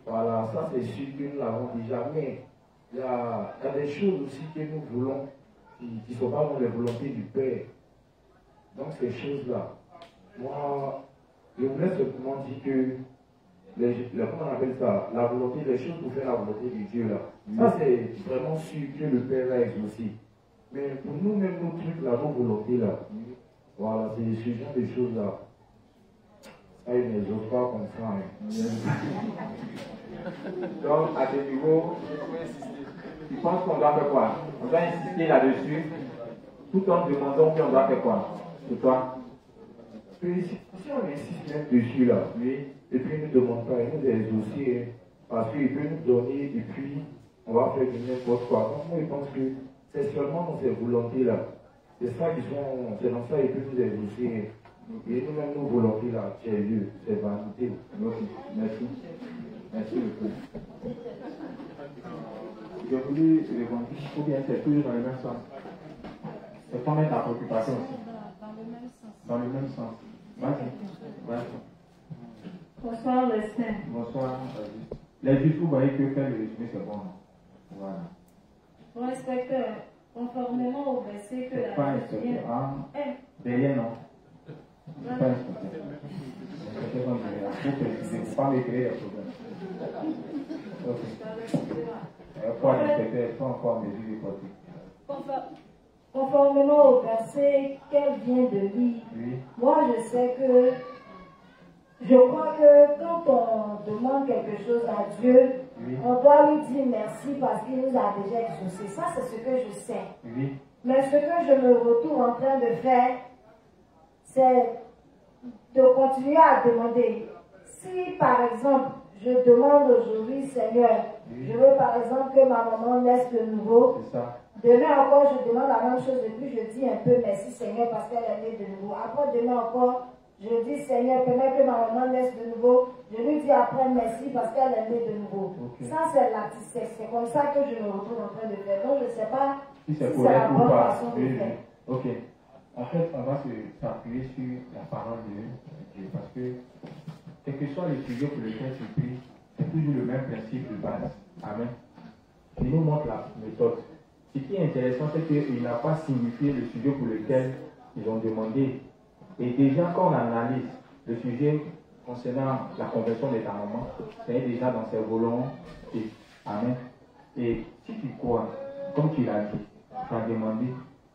Speaker 8: Voilà, ça c'est sûr que nous l'avons déjà. Mais il y a des choses aussi que nous voulons qui ne sont pas dans les volontés du Père. Donc, ces choses-là, moi, je voulais simplement dire que comment on appelle ça, la volonté, les choses pour faire la volonté de Dieu là. Ça c'est vraiment sûr que le Père a exaucé. Mais pour nous-mêmes, nos trucs là, nos volontés là, voilà, c'est ce genre de choses là. Ça, ils n'exaucent pas comme ça.
Speaker 1: Donc, à ce niveau, tu penses qu'on doit faire quoi? On doit insister là-dessus, tout en demandant qu'on doit faire quoi? C'est toi?
Speaker 8: Si on insiste même dessus là, oui, et puis il ne nous demande pas, il nous exaucer, parce qu'il peut nous donner, et puis on va faire du n'importe quoi. Donc moi je pense que c'est seulement dans ces volontés là. C'est ça qui sont, c'est dans ça qu'il peut nous exaucer. Et nous-mêmes nos volontés là, c'est Dieu, c'est vanité.
Speaker 1: Ok, merci. Merci beaucoup. J'ai voulu répondre, ou bien c'est toujours dans le même sens. C'est quand même ta préoccupation aussi. Dans le même sens. Vas-y.
Speaker 10: Bonsoir, les saints.
Speaker 1: Bonsoir. Les justes, vous voyez que faire le résumé, c'est bon. Voilà.
Speaker 10: Mon inspecteur, conformément au verset que
Speaker 1: Pas
Speaker 10: la
Speaker 1: inspecteur. Ah, derrière, non. Pas inspecteur. Inspecteur, non, derrière. Faut préciser. Faut pas me créer des problèmes. Ok. Pas inspecteur, pas encore en mesure de porter.
Speaker 10: Conformément au verset qu'elle vient de lire,
Speaker 1: Oui.
Speaker 10: moi je sais que, je crois que quand on demande quelque chose à Dieu,
Speaker 1: Oui.
Speaker 10: on doit lui dire merci parce qu'il nous a déjà exaucé. Ça, c'est ce que je sais.
Speaker 1: Oui.
Speaker 10: Mais ce que je me retrouve en train de faire, c'est de continuer à demander. Si, par exemple, je demande aujourd'hui, Seigneur,
Speaker 1: Oui.
Speaker 10: je veux par exemple que ma maman naisse de nouveau.
Speaker 1: C'est ça.
Speaker 10: Demain encore, je demande la même chose et puis je dis un peu merci Seigneur parce qu'elle est née de nouveau. Après demain encore, je dis Seigneur, permets que ma maman naisse de nouveau. Je lui dis après merci parce qu'elle est née de nouveau.
Speaker 1: Okay.
Speaker 10: Ça c'est l'artiste, c'est comme ça que je me retrouve en train de faire. Donc je ne sais pas
Speaker 1: Si c'est
Speaker 10: la
Speaker 1: correct ou
Speaker 10: bonne
Speaker 1: pas.
Speaker 10: façon de
Speaker 1: Oui,
Speaker 10: faire.
Speaker 1: oui. Ok. En fait, on va s'appuyer sur la parole de Dieu parce que quel que soit le sujet pour lequel tu pries, c'est toujours le même principe de base. Amen. Il nous montre la méthode. Ce qui est intéressant, c'est qu'il n'a pas signifié le sujet pour lequel ils ont demandé. Et déjà, quand on analyse le sujet concernant la conversion de ta maman, c'est déjà dans ses volontés. Amen. Et si tu crois, comme tu l'as dit, tu as demandé,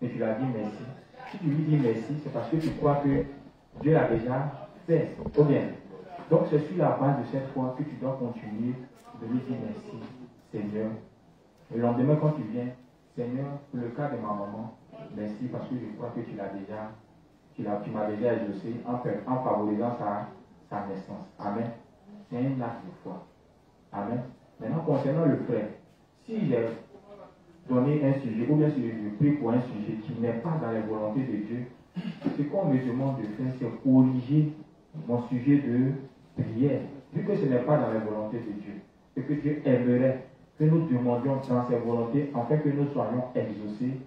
Speaker 1: et tu l'as dit merci. Si tu lui dis merci, c'est parce que tu crois que Dieu l'a déjà fait. Ou bien. Donc c'est sur la base de cette foi que tu dois continuer de lui dire merci, Seigneur. Le lendemain, quand tu viens, Seigneur, pour le cas de ma maman, merci parce que je crois que tu m'as déjà exaucé en favorisant sa naissance. Amen. C'est un acte de foi. Amen. Maintenant, concernant le frère, si j'ai donné un sujet, ou bien si je prie pour un sujet qui n'est pas dans la volonté de Dieu, ce qu'on me demande de faire, c'est corriger mon sujet de prière, vu que ce n'est pas dans la volonté de Dieu, et que Dieu aimerait que nous demandions dans ses volontés, afin que nous soyons exaucés.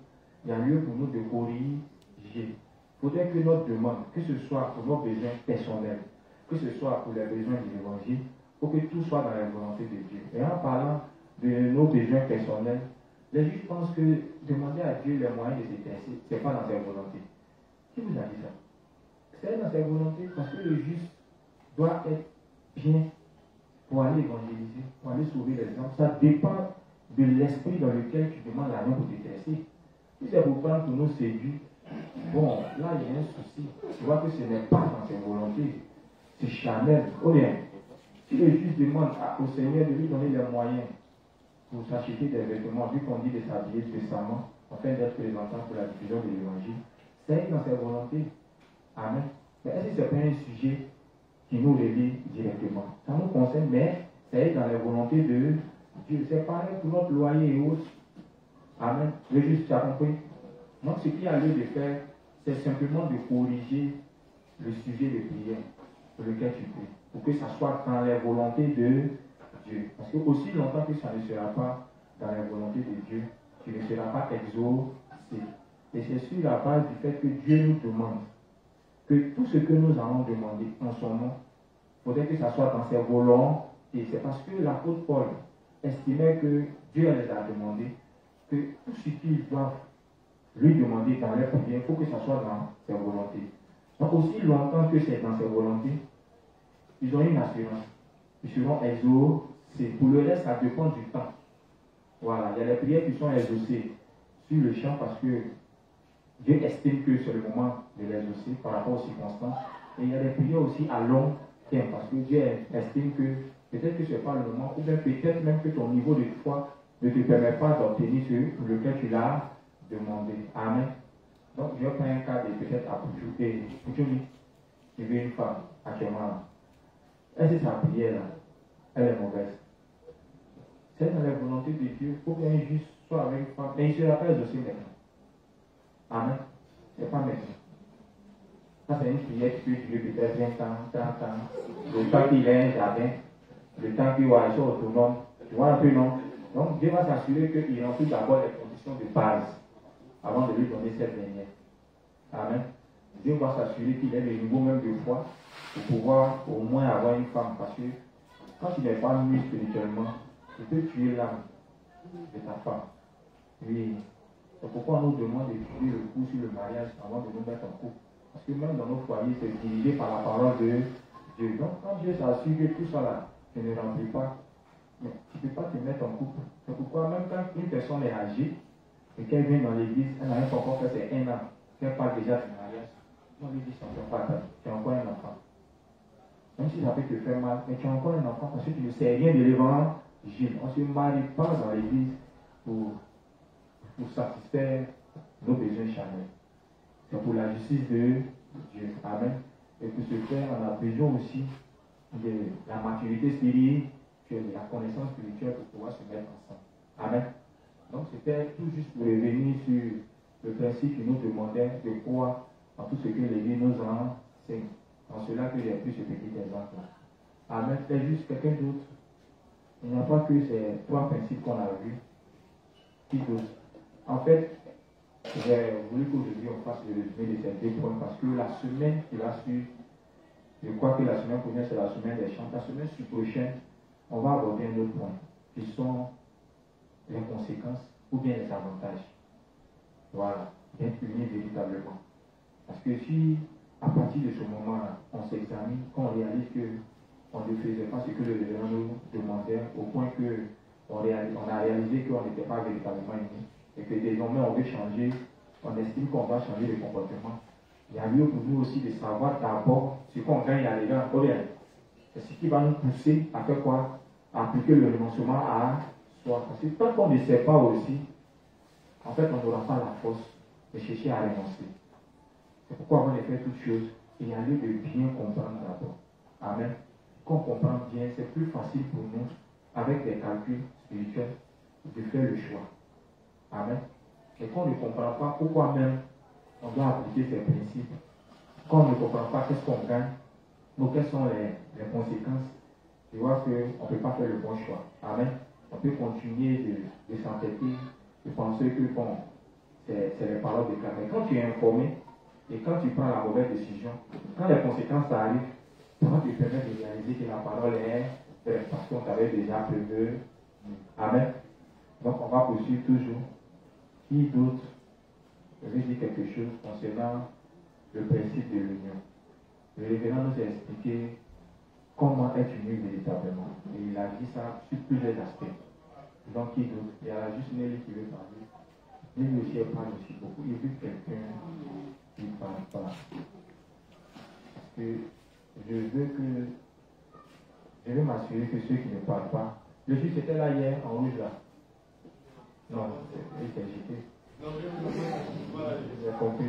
Speaker 1: Il y a lieu pour nous de corriger. Il faudrait que notre demande, que ce soit pour nos besoins personnels, que ce soit pour les besoins de l'évangile, pour que tout soit dans la volonté de Dieu. Et en parlant de nos besoins personnels, les juifs pensent que demander à Dieu les moyens de s'exercer, ce n'est pas dans sa volonté. Qui vous a dit ça? C'est dans sa volonté parce que le juste doit être bien pour aller évangéliser, pour aller sauver les hommes. Ça dépend de l'esprit dans lequel tu demandes la main pour t'exercer. Si c'est pour prendre pour nous séduire, bon, là il y a un souci. Tu vois que ce n'est pas dans sa volonté. C'est charnel. Ou bien, si le juste demande au Seigneur de lui donner les moyens pour s'acheter des vêtements, vu qu'on dit de s'habiller décemment, afin d'être présentant pour la diffusion de l'évangile, c'est dans sa volonté. Amen. Mais est-ce que ce n'est pas un sujet qui nous relie directement? Ça nous concerne, mais c'est dans la volonté de Dieu. C'est pareil pour notre loyer et autres. Amen. Le juste, tu as compris? Donc, ce qu'il y a lieu de faire, c'est simplement de corriger le sujet de prière pour lequel tu pries, pour que ça soit dans la volonté de Dieu. Parce que aussi longtemps que ça ne sera pas dans la volonté de Dieu, tu ne seras pas exaucé. Et c'est sur la base du fait que Dieu nous demande que tout ce que nous allons demander en son nom, il faudrait que ça soit dans ses volontés. C'est parce que l'apôtre Paul estimait que Dieu les a demandé, que tout ce qu'ils doivent lui demander dans leur prière, il faut que ça soit dans ses volontés. Donc aussi longtemps que c'est dans ses volontés, ils ont une assurance. Ils seront exaucés. Pour le reste, ça dépend du temps. Voilà, il y a des prières qui sont exaucées sur le champ parce que Dieu estime que c'est le moment de les exaucer par rapport aux circonstances. Et il y a des prières aussi à long terme parce que Dieu estime que peut-être que ce n'est pas le moment, ou bien peut-être même que ton niveau de foi ne te permet pas d'obtenir ce pour lequel tu l'as demandé. Amen. Donc, je prends un cas de peut-être à Pouchoumi. Il veut une femme actuellement. Est-ce que sa prière, elle est mauvaise? C'est dans la volonté de Dieu pour qu'un juste soit avec une femme. Mais il ne sera pas exaucé maintenant. Amen. Ce n'est pas maintenant. Ça, c'est une prière qui peut durer peut-être 20 ans, 30 ans. Le temps qu'il ait un jardin, le temps qu'il va être autonome. Tu vois un peu, non? Donc, Dieu va s'assurer qu'il remplit d'abord les conditions de base avant de lui donner cette dernière. Amen. Dieu va s'assurer qu'il ait le niveau même de foi pour pouvoir au moins avoir une femme. Parce que quand tu n'es pas mis spirituellement, tu peux tuer l'âme de ta femme. Oui. C'est pourquoi on nous demande d'étudier le coup sur le mariage avant de nous mettre en couple. Parce que même dans nos foyers, c'est dirigé par la parole de Dieu. Donc quand Dieu s'assure que tout ça là, tu ne remplis pas, mais tu ne peux pas te mettre en couple. C'est pourquoi même quand une personne est âgée et qu'elle vient dans l'église, elle n'a même pas encore fait ses 1 an, qu'elle parle déjà du mariage, on lui dit ça ne pas attendre, tu es encore un enfant. Même si ça peut te faire mal, mais tu es encore un enfant parce que tu ne sais rien de l'évangile. On ne se marie pas dans l'église pour satisfaire nos besoins charnels. C'est pour la justice de Dieu. Amen. Et pour ce faire, on a besoin aussi de la maturité spirituelle, de la connaissance spirituelle pour pouvoir se mettre ensemble. Amen. Donc c'était tout juste pour revenir sur le principe qui nous demandait de croire en tout ce que l'Église nous enseigne. En cela que j'ai pris ce petit exemple. Amen. C'est juste quelqu'un d'autre. Il n'y a pas que ces 3 principes qu'on a vus. Qui d'autre? En fait, j'ai voulu qu'aujourd'hui on fasse le résumé de ces 2 points parce que la semaine qui va suivre, je crois que la semaine prochaine c'est la semaine des chants. La semaine prochaine, on va aborder un autre point qui sont les conséquences ou bien les avantages. Voilà, bien punir véritablement. Parce que si à partir de ce moment-là, on s'examine, qu'on réalise qu'on ne faisait pas ce que le révérend nous demandait, au point qu'on a réalisé qu'on n'était pas véritablement unis, et que désormais on veut changer, on estime qu'on va changer de comportement. Il y a lieu pour nous aussi de savoir d'abord ce qu'on gagne à l'égard. C'est ce qui va nous pousser à faire quoi? À appliquer le renoncement à soi. Parce que tant qu'on ne sait pas aussi, en fait, on n'aura pas la force de chercher à renoncer. C'est pourquoi avant de faire toutes choses, il y a lieu de bien comprendre d'abord. Amen. Quand on comprend bien, c'est plus facile pour nous, avec des calculs spirituels, de faire le choix. Amen. Et quand on ne comprend pas pourquoi même on doit appliquer ces principes, quand on ne comprend pas qu'est-ce qu'on gagne, donc quelles sont les conséquences, tu vois qu'on ne peut pas faire le bon choix. Amen. On peut continuer de s'entêter, de penser que bon, c'est les paroles de Dieu. Mais quand tu es informé et quand tu prends la mauvaise décision, quand les conséquences arrivent, ça va te permettre de réaliser que la parole est parce qu'on t'avait déjà prévu. Amen. Donc on va poursuivre toujours. Qui d'autre veut dire quelque chose concernant le principe de l'union? Le révérend nous a expliqué comment être uni véritablement. Et il a dit ça sur plusieurs aspects. Donc qui d'autre? Il y a juste Nelly qui veut parler. Nelly aussi elle parle aussi beaucoup. Il veut quelqu'un qui ne parle pas. Parce que je veux m'assurer que ceux qui ne parlent pas. Le fils était là hier en rouge là. Non, il s'est jeté. J'ai compris.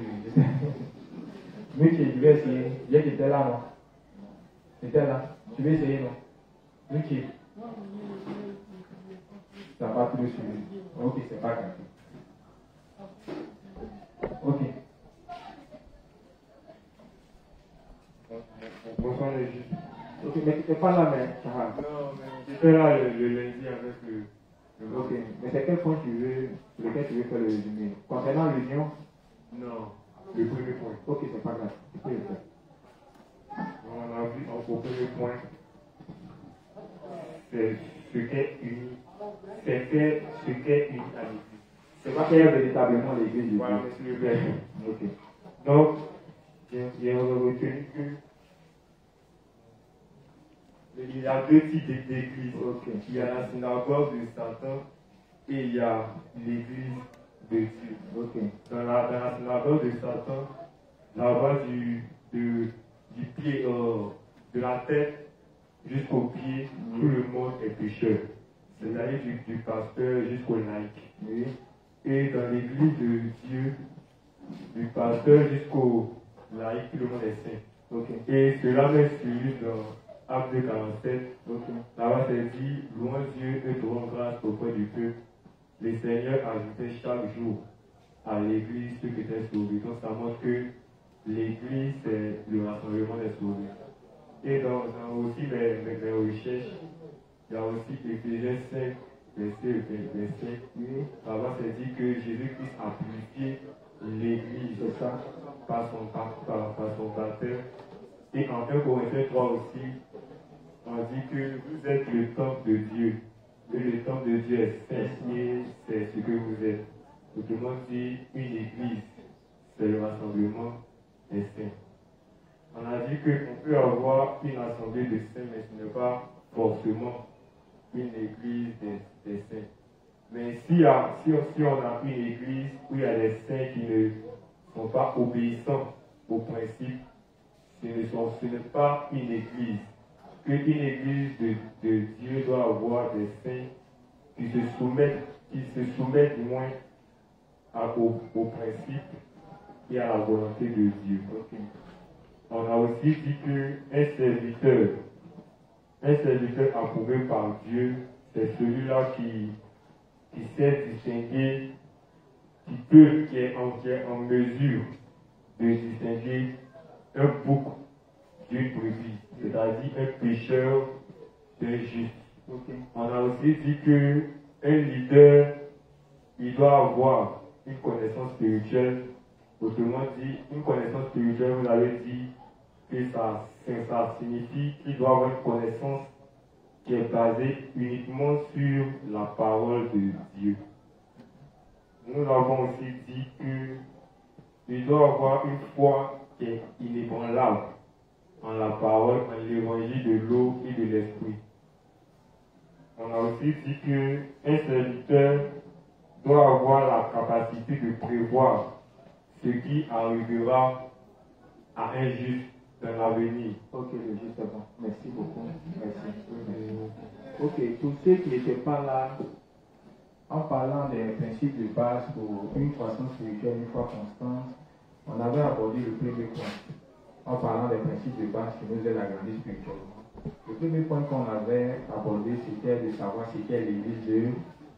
Speaker 1: Mais tu vais essayer. Hier tu étais là, non? Tu étais là. Tu veux essayer, non? Mickey. Ça va trop suivi. Ok, c'est pas grave. Ok.
Speaker 11: Bonsoir les juges.
Speaker 1: Ok, mais tu n'es pas là, mais.
Speaker 11: Non, mais j'étais là le lundi avec le
Speaker 1: ok, mais c'est quel point lequel tu veux faire le résumé? Concernant l'union?
Speaker 11: Non, le premier point.
Speaker 1: Ok, c'est pas grave. Tu peux le faire.
Speaker 11: On a vu au premier point, c'est ce qu'est une. C'est ce qu'est une amitié.
Speaker 1: C'est pas faire véritablement l'église de
Speaker 11: voilà,
Speaker 1: Dieu.
Speaker 11: monsieur le père.
Speaker 1: Ok.
Speaker 11: Donc, j'ai retenu que il y a deux types d'églises.
Speaker 1: Okay.
Speaker 11: Il y a la synagogue de Satan et il y a l'église de Dieu.
Speaker 1: Okay.
Speaker 11: Dans la synagogue de Satan, là-bas du pied, de la tête jusqu'au pied, tout le monde est pécheur. C'est-à-dire du pasteur jusqu'au laïc.
Speaker 1: Oui.
Speaker 11: Et dans l'église de Dieu, du pasteur jusqu'au laïc, tout le monde est saint.
Speaker 1: Okay.
Speaker 11: Et cela m'est suivi dans Acte 47.
Speaker 1: Okay.
Speaker 11: Là-bas, c'est dit, louons Dieu et trouvons grâce auprès du peuple. Le Seigneur ajoutait chaque jour à l'église ceux qui étaient sauvés. Donc, ça montre que l'église, c'est le rassemblement des sauvés. Et dans aussi mes recherches, il y a aussi Éphésiens 5, verset 25. Là-bas, c'est dit que Jésus-Christ a purifié l'église par son baptême. Et en 1 Corinthiens 3 aussi, on dit que vous êtes le temple de Dieu. Et le temple de Dieu est saint, et c'est ce que vous êtes. Autrement dit, une église, c'est le rassemblement des saints. On a dit qu'on peut avoir une assemblée de saints, mais ce n'est pas forcément une église des saints. Mais si on a une église où il y a des saints qui ne sont pas obéissants aux principes, ce n'est pas une église. Qu'une église de Dieu doit avoir des saints qui se soumettent moins aux principes et à la volonté de Dieu. Okay. On a aussi dit qu'un serviteur approuvé par Dieu, c'est celui-là qui sait distinguer, qui est en mesure de distinguer un bouc d'une brebis, c'est-à-dire un pécheur d'un juste. Okay. On a aussi dit qu'un leader, il doit avoir une connaissance spirituelle. Autrement dit, une connaissance spirituelle, vous avez dit que ça signifie qu'il doit avoir une connaissance qui est basée uniquement sur la parole de Dieu. Nous avons aussi dit qu'il doit avoir une foi qui est inébranlable en la parole, en l'évangile de l'eau et de l'esprit. On a aussi dit qu'un serviteur doit avoir la capacité de prévoir ce qui arrivera à un juste dans l'avenir.
Speaker 1: Ok, le juste est bon. Merci beaucoup. Merci. Ok, tous ceux qui n'étaient pas là en parlant des principes de base pour une croissance spirituelle, une foi constante, on avait abordé le premier point, en parlant des principes de base qui nous aident à grandir spirituellement. Le premier point qu'on avait abordé, c'était de savoir ce qu'est l'Église de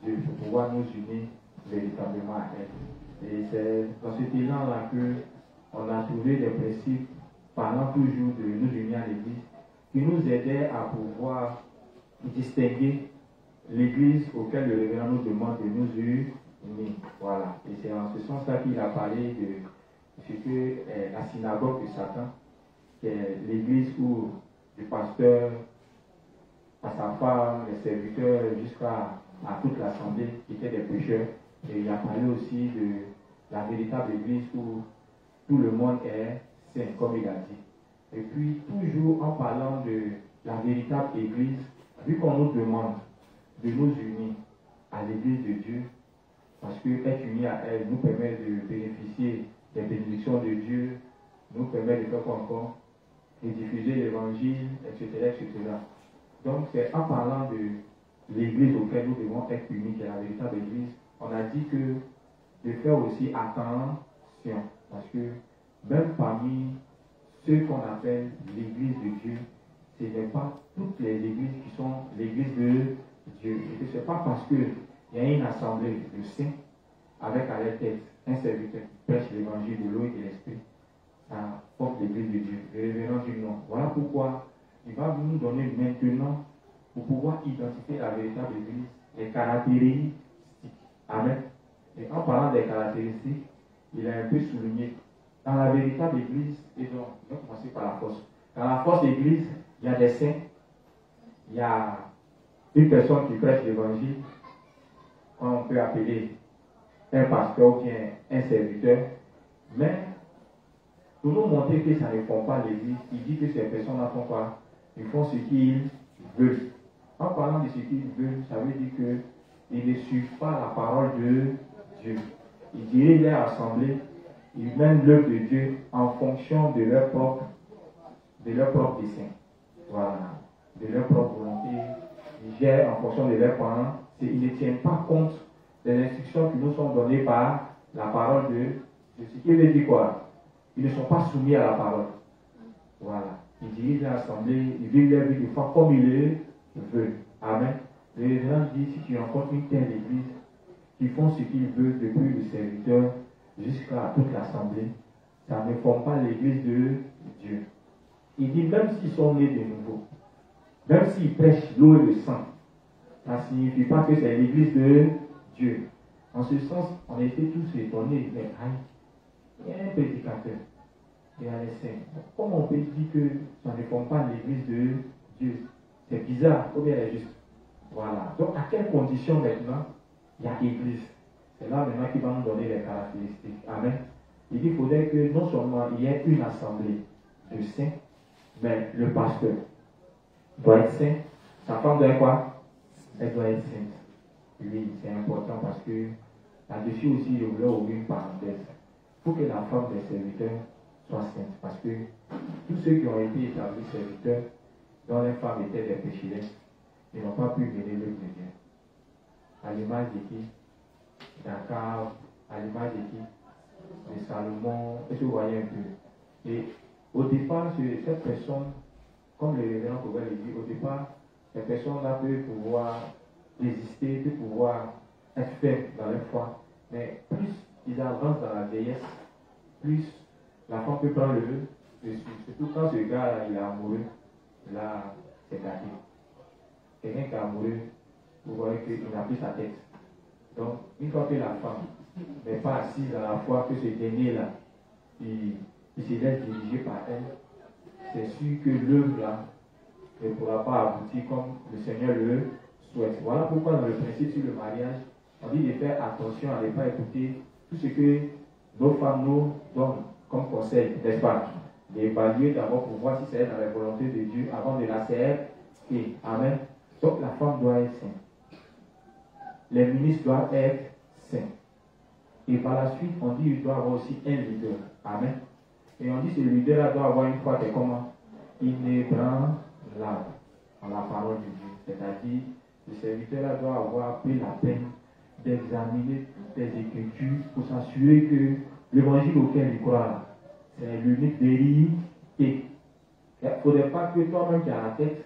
Speaker 1: Dieu pour pouvoir nous unir véritablement à elle. Et c'est dans cet élan-là qu'on a trouvé des principes parlant toujours de nous unir à l'Église qui nous aidaient à pouvoir distinguer l'Église auquel le révérend nous demande de nous unir. Voilà. Et c'est en ce sens-là qu'il a parlé de ce que la synagogue de Satan, qui est l'Église où le pasteur, à sa femme, les serviteurs, jusqu'à toute l'assemblée qui étaient des pécheurs. Et il a parlé aussi de la véritable Église où tout le monde est saint, comme il a dit. Et puis, toujours en parlant de la véritable Église, vu qu'on nous demande de nous unir à l'Église de Dieu, parce qu'être unis à elle nous permet de bénéficier des bénédictions de Dieu, nous permet de faire quoi encore, de diffuser l'Évangile, etc., etc. Donc, c'est en parlant de l'Église auquel nous devons être unis, qui est la véritable Église, on a dit que de faire aussi attention, parce que même parmi ceux qu'on appelle l'Église de Dieu, ce n'est pas toutes les églises qui sont l'Église de Dieu. Et ce n'est pas parce qu'il y a une assemblée de saints avec à leur tête un serviteur qui prêche l'évangile de l'eau et de l'esprit, ça porte l'Église de Dieu, le révérend du nom. Voilà pourquoi il va nous donner maintenant, pour pouvoir identifier la véritable Église, les caractéristiques. Amen. Et en parlant des caractéristiques, il a un peu souligné, dans la véritable Église, et donc, on va commencer par la force. Dans la force Église, il y a des saints, il y a une personne qui prêche l'évangile, qu'on peut appeler un pasteur ou bien un serviteur, mais pour nous montrer que ça ne font pas l'Église, il dit que ces personnes-là font quoi? Ils font ce qu'ils veulent. En parlant de ce qu'ils veulent, ça veut dire qu'ils ne suivent pas la parole de Dieu. Ils dirigent leur assemblée, ils mènent l'œuvre de Dieu en fonction de leur propre dessein. Voilà. De leur propre volonté. Ils gèrent en fonction de leurs parents. Ils ne tiennent pas compte des instructions qui nous sont données par la parole de Dieu. Ce qui veut dire quoi? Ils ne sont pas soumis à la parole. Voilà. Ils dirigent l'assemblée, ils vivent leur vie de foi comme ils le veulent. Amen. Le révérend dit, si tu rencontres une telle église, qui font ce qu'ils veulent depuis le serviteur jusqu'à toute l'assemblée, ça ne forme pas l'église de Dieu. Il dit, même s'ils sont nés de nouveau, même s'ils prêchent l'eau et le sang, ça ne signifie pas que c'est l'église de Dieu. En ce sens, on était tous étonnés, mais il y a un prédicateur, il y a les saints. Comment on peut dire que ça ne forme pas l'église de Dieu? C'est bizarre, ou bien elle est juste. Voilà. Donc, à quelles conditions maintenant il y a église? C'est là maintenant qu'il va nous donner les caractéristiques. Amen. Il dit qu'il faudrait que non seulement il y ait une assemblée de saints, mais le pasteur doit être saint. Sa femme doit être quoi? Elle doit être sainte. Oui, c'est important parce que là-dessus aussi, je voulais ouvrir une parenthèse. Il faut que la femme des serviteurs soit sainte. Parce que tous ceux qui ont été établis serviteurs, dont les femmes étaient des pécheresses, ils n'ont pas pu mener l'œuvre de Dieu. À l'image de qui? D'accord, à l'image de qui? De Salomon. Est-ce que vous voyez un peu? Et au départ, cette personne, comme le révérend pouvait le dire, au départ, cette personne-là peut pouvoir résister, peut pouvoir être ferme dans leur foi. Mais plus ils avancent dans la vieillesse, plus la femme peut prendre le dessus. Surtout quand ce gars-là, il est amoureux, là, c'est gâté. Quelqu'un qui est amoureux, vous voyez qu'il n'a plus sa tête. Donc, une fois que la femme n'est pas assise dans la foi, que ce dernier-là, il se laisse diriger par elle, c'est sûr que l'œuvre-là ne pourra pas aboutir comme le Seigneur le souhaite. Voilà pourquoi dans le principe sur le mariage, on dit de faire attention à ne pas écouter tout ce que nos femmes nous donnent comme conseil, n'est-ce pas? D'évaluer d'abord pour voir si c'est dans la volonté de Dieu avant de la faire. Et amen. Donc la femme doit être sainte. Les ministres doivent être saints. Et par la suite, on dit qu'il doit avoir aussi un leader. Amen. Et on dit que ce leader-là doit avoir une foi qui est comment? Inébranlable en la parole de Dieu. C'est-à-dire, le serviteur-là doit avoir pris la peine d'examiner toutes les Écritures pour s'assurer que l'évangile auquel il croit, c'est l'unique vérité. Il ne faudrait pas que toi-même qui as la tête,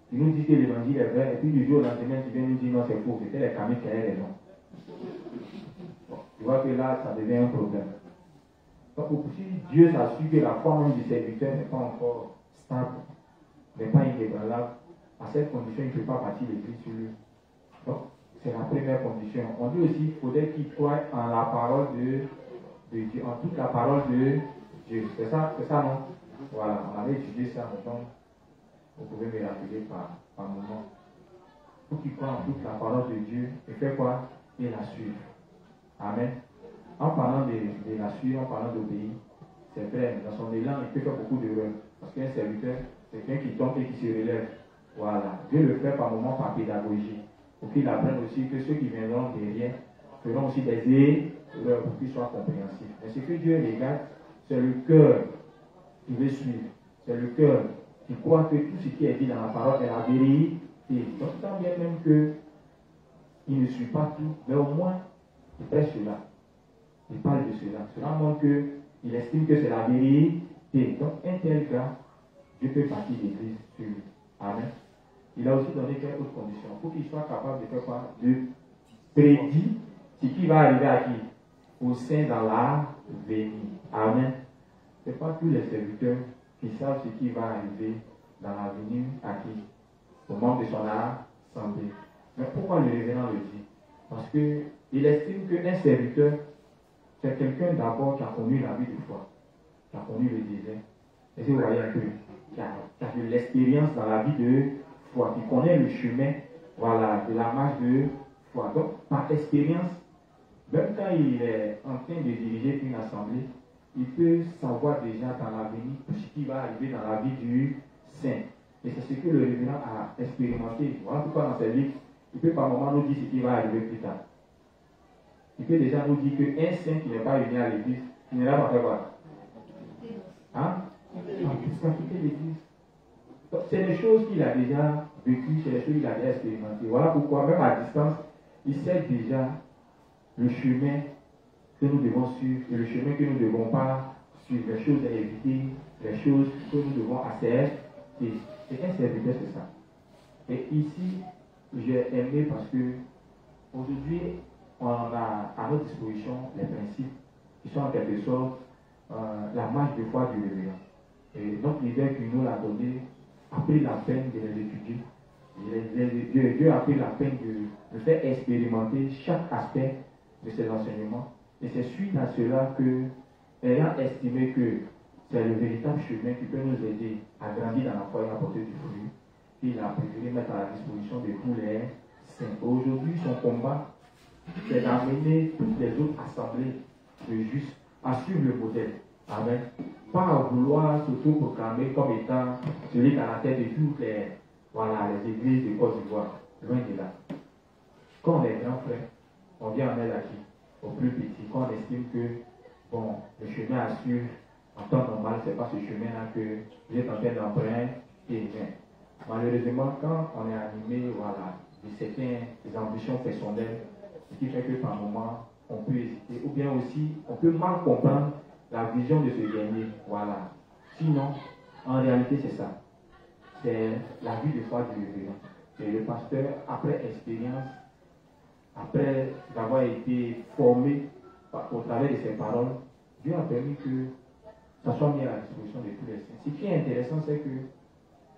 Speaker 1: tu nous dis que l'évangile est vrai, et puis du jour au lendemain, tu viens nous dire non, c'est faux, c'était les camis qui avaient raison. Bon, tu vois que là, ça devient un problème. Donc, si Dieu s'assure que la foi même du serviteur n'est pas encore stable, n'est pas inébranlable, à cette condition, il ne peut pas bâtir l'église sur lui. Donc, c'est la première condition. On dit aussi qu'il faudrait qu'il croie en la parole de Dieu, en toute la parole de Dieu. C'est ça, non? Voilà, on avait étudié ça, donc vous pouvez me rappeler par moment. Il faut qu'il croie en toute la parole de Dieu et faire quoi? Et la suivre. Amen. En parlant de la suivre, en parlant d'obéir, c'est vrai, dans son élan, il peut faire beaucoup d'erreurs. Parce qu'un serviteur, c'est quelqu'un qui tombe et qui se relève. Voilà. Dieu le fait par moment par pédagogie. Pour qu'il apprenne aussi que ceux qui viendront derrière feront aussi des erreurs pour qu'ils soient compréhensifs. Mais ce que Dieu regarde, c'est le cœur qui veut suivre. C'est le cœur qui croit que tout ce qui est dit dans la parole est la vérité. Donc, tant bien même qu'il ne suit pas tout, mais au moins, il fait cela. Il parle de cela. Cela montre qu'il estime que c'est la vérité. Donc, un tel gars, Dieu peut partir d'église sur lui. Amen. Il a aussi donné quelques autres conditions. Il faut qu'il soit capable de faire quoi? De prédire ce qui va arriver à qui? Au sein dans l'avenir. Amen. Ce n'est pas tous les serviteurs qui savent ce qui va arriver dans l'avenir à qui? Au membre de son assemblée. Mais pourquoi le révérend le dit? Parce qu'il estime qu'un serviteur, c'est quelqu'un d'abord qui a connu la vie de foi, qui a connu le désert. Et vous voyez un peu, qui a de l'expérience dans la vie de foi, qui connaît le chemin, voilà, de la marche de foi. Donc, par expérience, même quand il est en train de diriger une assemblée, il peut savoir déjà dans l'avenir tout ce qui va arriver dans la vie du saint. Et c'est ce que le révérend a expérimenté. Voilà pourquoi dans ses livres, il peut par moment nous dire ce qui va arriver plus tard. Il peut déjà nous dire qu'un saint qui n'est pas venu à l'église, il n'ira pas faire quoi? Hein? Il va quitter l'église. Donc, c'est des choses qu'il a déjà vécues, c'est des choses qu'il a déjà expérimentées. Voilà pourquoi, même à distance, il sait déjà le chemin que nous devons suivre et le chemin que nous ne devons pas suivre, les choses à éviter, les choses que nous devons accepter. Et un serviteur, c'est ça. Et ici, j'ai aimé parce que aujourd'hui, on a à notre disposition les principes qui sont en quelque sorte la marche de foi du révérend. Et notre leader qui nous l'a donné a pris la peine de les étudier. Dieu a pris la peine de faire expérimenter chaque aspect de ces enseignements. Et c'est suite à cela que, ayant estimé que c'est le véritable chemin qui peut nous aider à grandir dans la foi et à apporter du fruit, il a préféré mettre à la disposition de tous les saints. Aujourd'hui, son combat, c'est d'amener toutes les autres assemblées de justes à suivre le modèle. Amen. Pas à vouloir s'auto-proclamer comme étant celui qui a la tête de toutes les églises de Côte d'Ivoire. Loin de là. Quand on est grand frère, on vient en aide à qui? Au plus petit. Quand on estime que bon, le chemin à suivre en temps normal, ce n'est pas ce chemin-là que vous êtes en train d'emprunter. Malheureusement, quand on est animé de certaines ambitions personnelles, ce qui fait que par moment, on peut hésiter, ou bien aussi, on peut mal comprendre la vision de ce dernier. Voilà. Sinon, en réalité, c'est ça. C'est la vie de foi du révérend. Et le pasteur, après expérience, après d'avoir été formé au travers de ses paroles, Dieu a permis que ça soit mis à la disposition de tous les saints. Ce qui est intéressant, c'est que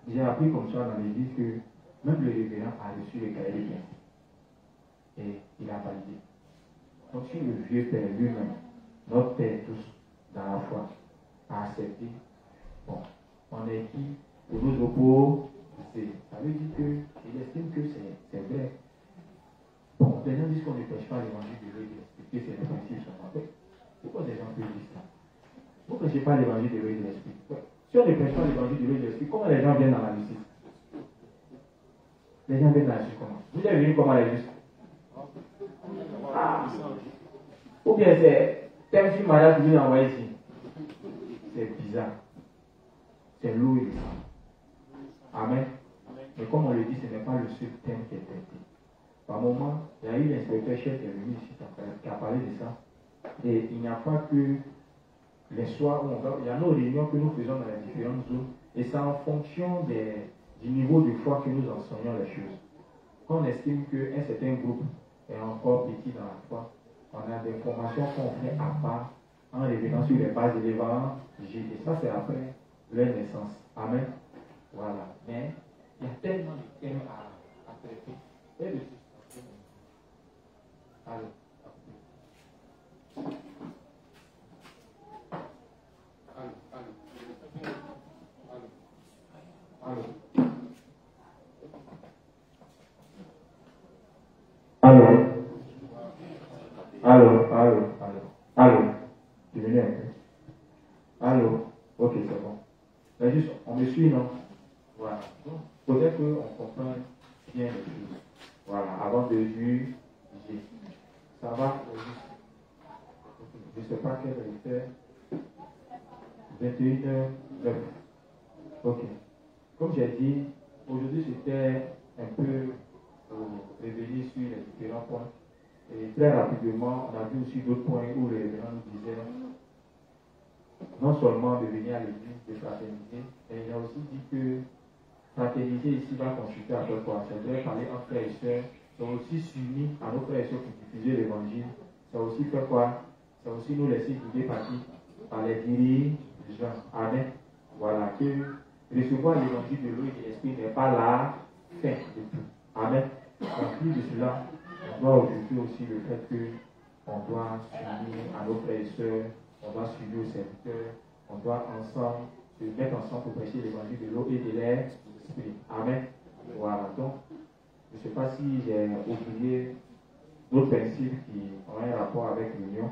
Speaker 1: j'ai appris comme ça dans l'église que même le révérend a reçu le cahier de principes. Et il a validé. Donc si le vieux père lui-même, notre père tous, dans la foi, a accepté, bon, on est qui pour nous opposer? Ça veut dire qu'il estime que c'est vrai. Bon, les gens disent qu'on ne prêche pas l'évangile de l'eau et de l'esprit, que c'est les principes sont faits. Pourquoi des gens peuvent dire ça? Vous ne prêchez pas l'évangile de l'eau et de l'esprit. Si on ne prêche pas l'évangile de l'eau et de l'esprit, comment les gens viennent dans la justice? Les gens viennent dans la justice comment? Vous êtes venus comment les justes? Ou bien c'est tel film mariage que vous envoyez ici. C'est bizarre. C'est l'eau et le sang. Amen. Mais comme on le dit, ce n'est pas le seul thème qui est traité. Par moment, il y a eu l'inspecteur chef qui est venu ici, qui a parlé de ça. Et il n'y a pas que les soirs où il y a nos réunions que nous faisons dans les différentes zones, et c'est en fonction du niveau de foi que nous enseignons les choses. Quand on estime qu'un certain groupe est encore petit dans la foi, on a des formations qu'on fait à part en revenant sur les bases éléments, et ça c'est après leur naissance. Amen. Voilà. Mais il y a tellement de thèmes à traiter. Et le allô. Allô. Tu venais un peu. Allô. Ok, c'est bon. Mais juste, on me suit, non? Voilà. Donc, peut-être qu'on comprend bien les choses. Voilà. Avant de juger, ça va? Je ne sais pas quelle heure il fait. 21h09. Ok. Comme j'ai dit, aujourd'hui c'était un peu pour revenir sur les différents points. Et très rapidement, on a vu aussi d'autres points où les révérends nous disaient non seulement de venir à l'église, de fraterniser, mais il a aussi dit que fraterniser ici va consulter à chaque fois. C'est vrai parler entre frères et sœurs, c'est aussi s'unir à nos frères et sœurs pour diffuser l'évangile. C'est aussi faire quoi? C'est aussi nous laisser guider par qui? Par les dirigeants. Amen. Voilà, que recevoir l'évangile de l'eau et de l'esprit n'est pas la fin de tout. Amen. En plus de cela, on doit aujourd'hui aussi le fait qu'on doit s'unir à nos frères et sœurs, on doit s'unir aux serviteurs, on doit ensemble se mettre ensemble pour prêcher l'évangile de l'eau et de l'esprit. Amen. Voilà, donc, je ne sais pas si j'ai oublié d'autres principes qui ont un rapport avec l'union.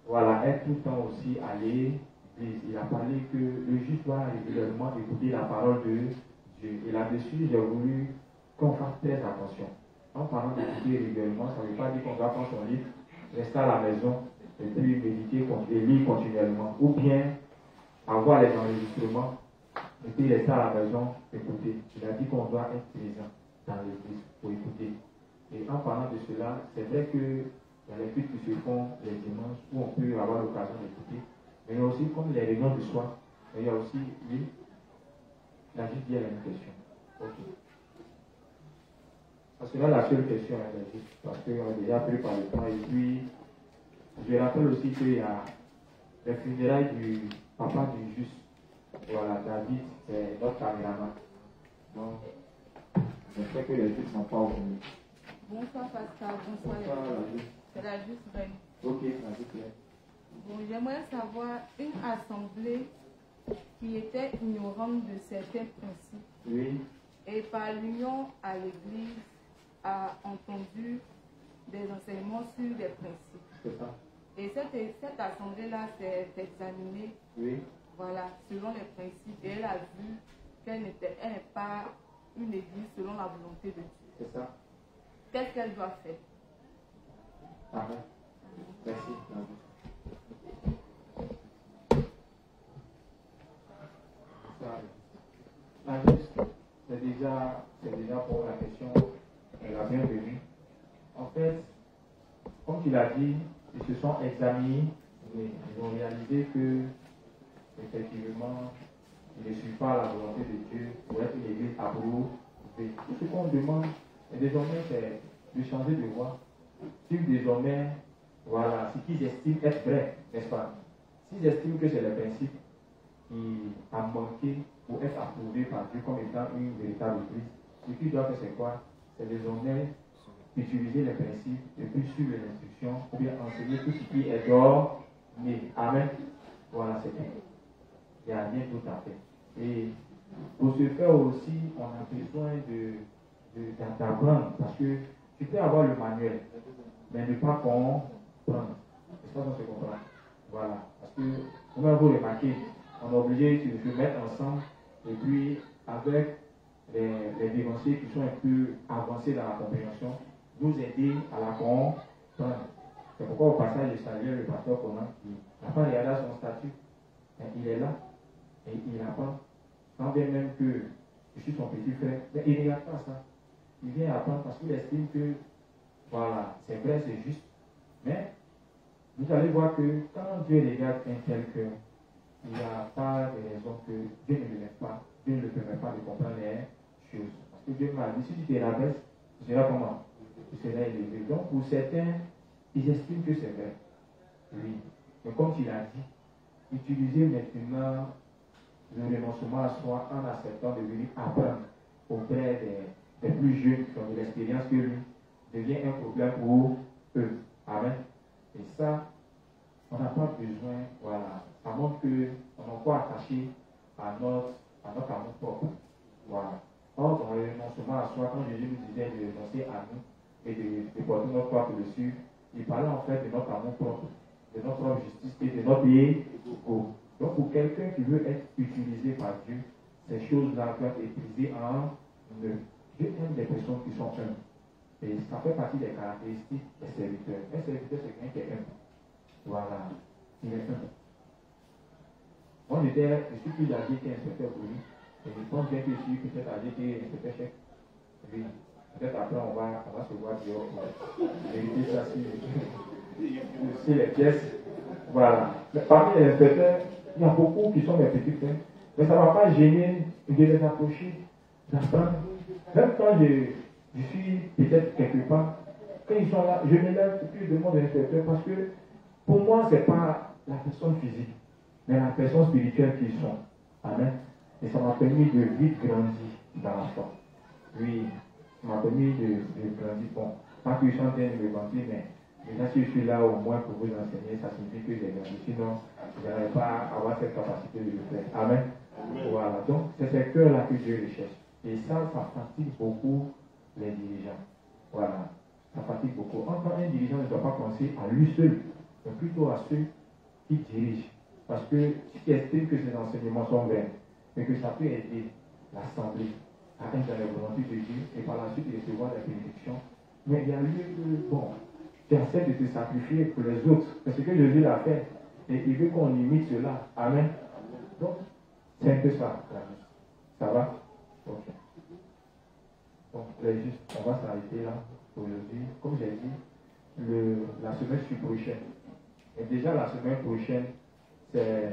Speaker 1: Voilà, être tout le temps aussi à l'église. Il a parlé que le juste doit régulièrement écouter la parole de Dieu. Et là-dessus, j'ai voulu qu'on fasse très attention. En parlant d'écouter régulièrement, ça ne veut pas dire qu'on doit prendre son livre, rester à la maison et puis méditer et lire continuellement. Ou bien avoir les enregistrements et puis rester à la maison écouter. Il a dit qu'on doit être présent dans l'église pour écouter. Et en parlant de cela, c'est vrai que il y a les cultes qui se font les dimanches où on peut avoir l'occasion d'écouter. Mais il y a aussi comme les réunions du soir. Mais il y a aussi, oui, il a juste dit une question. Ok. Ça sera la seule question, parce qu'on a déjà pris par le temps. Et puis, je rappelle aussi qu'il y a les funérailles du papa du juste. Voilà, David, c'est notre caméraman. Donc, j'espère que les filles ne sont pas venus.
Speaker 12: Bonsoir Pascal, bonsoir les filles. C'est la juste reine.
Speaker 1: Ok, la juste reine.
Speaker 12: Bon, j'aimerais savoir une assemblée qui était ignorante de certains principes.
Speaker 1: Oui.
Speaker 12: Et par l'union à l'église a entendu des enseignements sur des principes.
Speaker 1: C'est ça.
Speaker 12: Et cette assemblée-là s'est examinée,
Speaker 1: oui,
Speaker 12: voilà, selon les principes. Et elle a vu qu'elle n'est pas une église selon la volonté de Dieu.
Speaker 1: C'est ça.
Speaker 12: Qu'est-ce qu'elle doit faire?
Speaker 1: Amen. Merci. C'est déjà pour la question de la bienvenue. En fait, comme tu l'as dit, ils se sont examinés, mais ils ont réalisé que, effectivement, ils ne suivent pas la volonté de Dieu pour être une église approuvée. Tout ce qu'on demande, et désormais, c'est de changer de voie. Suivre désormais, voilà, ce qu'ils estiment être vrai, n'est-ce pas? S'ils estiment que c'est le principe qui a manqué pour être approuvé par Dieu comme étant une véritable église, ce qu'ils doivent faire, c'est quoi? C'est désormais utiliser les principes et puis suivre les instructions ou bien enseigner tout ce qui est mais amen. Voilà, c'est tout. Il n'y a rien tout à fait. Et pour ce faire aussi, on a besoin d'apprendre parce que tu peux avoir le manuel, mais ne pas comprendre. C'est ça qu'on se comprend. Voilà. Parce que, comment vous remarquez, on est obligé de se mettre ensemble et puis avec les dénoncés qui sont un peu avancés dans la compréhension, nous aider à la comprendre. C'est pourquoi au passage, je salue le pasteur Conan qui n'a pas regardé son statut. Mais il est là et il n'a pas. Quand bien même que je suis son petit frère, mais il ne regarde pas ça. il vient apprendre parce qu'il estime que, voilà, c'est vrai, c'est juste. Mais vous allez voir que quand Dieu regarde un tel cœur, il n'y a pas de raison que Dieu ne le laisse pas, Dieu ne le permet pas de comprendre les choses. Parce que Dieu m'a dit, si tu te rabaisses, tu seras comment? Tu seras élevé. Donc pour certains, ils estiment que c'est vrai. Oui. Mais comme tu l'as dit, utilisez maintenant le renoncement à soi en acceptant de venir apprendre auprès des plus jeunes qui ont de l'expérience que lui, devient un problème pour eux. Amen. Et ça, on n'a pas besoin, voilà. Ça montre qu'on n'est pas attaché à notre amour propre. Voilà. Or, dans le renoncement à soi, quand Jésus nous disait de renoncer à nous et de porter notre croix dessus, il parlait en fait de notre amour propre, de notre propre justice et de notre ego. Donc, pour quelqu'un qui veut être utilisé par Dieu, ces choses-là doivent être prisées en eux. Dieu aime des personnes qui sont humbles. Et ça fait partie des caractéristiques des serviteurs. Un serviteur, c'est quelqu'un qui est humble. Voilà. Il est humble. Moi, je suis plus âgé qu'inspecteur police. Et je pense bien que je suis peut-être âgé qu'inspecteur chef. Oui. Peut-être après, on va se voir dehors. Vérifier ça sur les pièces. Voilà. Mais parmi les inspecteurs, il y a beaucoup qui sont des petits frères. Mais ça ne va pas gêner de les approcher, d'apprendre. Même quand je suis peut-être quelque part, quand ils sont là, je me lève et puis je demande à l'inspecteur parce que pour moi, ce n'est pas la personne physique, mais la personne spirituelle qu'ils sont. Amen. Et ça m'a permis de vite grandir dans la foi. Oui, ça m'a permis de grandir. Bon, pas que je suis en train de me vanter, mais maintenant si je suis là au moins pour vous enseigner, ça signifie que j'ai grandi. Sinon, je n'aurais pas avoir cette capacité de le faire. Amen. Voilà. Donc, c'est ce cœur-là que Dieu recherche. Et ça fatigue beaucoup les dirigeants. Voilà. Ça fatigue beaucoup. Encore un dirigeant ne doit pas penser à lui seul, mais plutôt à ceux qui dirigent. Parce que si tu estimes que ces enseignements sont vains, mais que ça peut aider l'Assemblée à être dans la volonté de Dieu et par la suite recevoir la bénédiction, mais il y a lieu que, bon, tu essaies de te sacrifier pour les autres. C'est ce que Jésus l'a fait. Et il veut qu'on imite cela. Amen. Donc, c'est un peu ça, la vie. Ça va? Ok. Donc, les justes, on va s'arrêter là aujourd'hui. Comme j'ai dit, la semaine prochaine. Et déjà, la semaine prochaine, c'est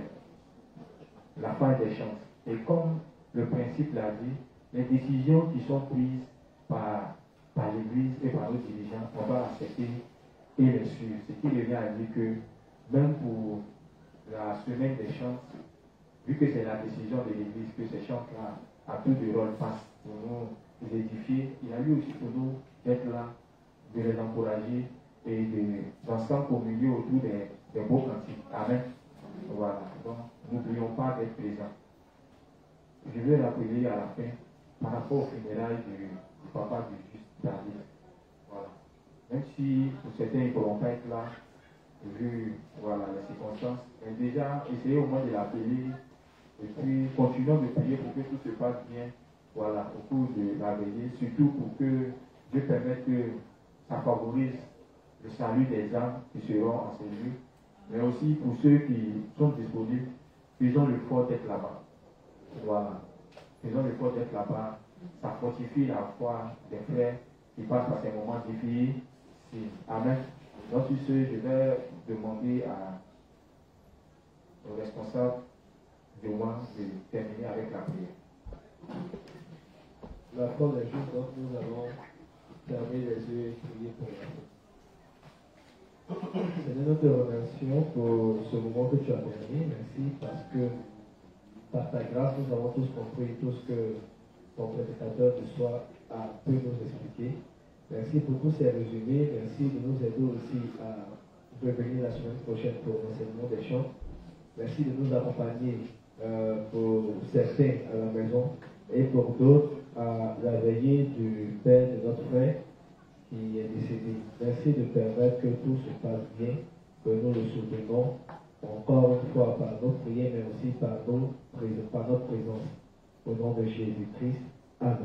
Speaker 1: la fin des chances. Et comme le principe l'a dit, les décisions qui sont prises par l'Église et par nos dirigeants, on va accepter et les suivre. Ce qui revient à dire que même pour la semaine des chances, vu que c'est la décision de l'Église que ces chances-là, à tout de rôle, passent pour nous édifier, il a lieu aussi pour nous d'être là, de les encourager et d'ensemble communier autour des beaux cantiques. Amen. Voilà. Donc, n'oublions pas d'être présents. Je vais rappeler à la fin, par rapport au funérailles du papa du juste David. Voilà. Même si pour certains ils ne pourront pas être là, vu voilà, les circonstances, mais déjà, essayez au moins de l'appeler et puis continuons de prier pour que tout se passe bien, voilà, au cours de la veillée, surtout pour que Dieu permette que ça favorise le salut des âmes qui seront en ces lieux, mais aussi pour ceux qui sont disponibles, faisons le fort d'être là-bas. Voilà. Faisons le fort d'être là-bas. Ça fortifie la foi des frères qui passent par ces moments difficiles. Amen. Donc, sur ce, je vais demander au responsable de moi de terminer avec la prière.
Speaker 13: La foi des justes, donc nous allons fermer les yeux et prier pour la foi. Seigneur, nous te remercions pour ce moment que tu as permis. Merci parce que par ta grâce, nous avons tous compris tout ce que ton prédicateur de soi peut nous expliquer. Merci pour tous ces résumés. Merci de nous aider aussi à revenir la semaine prochaine pour l'enseignement des chants. Merci de nous accompagner pour certains à la maison et pour d'autres à la veillée du père de notre frère qui est décédé. Merci de permettre que tout se passe bien, que nous le soutenons encore une fois par nos prières, mais aussi par notre présence. Au nom de Jésus-Christ. Amen.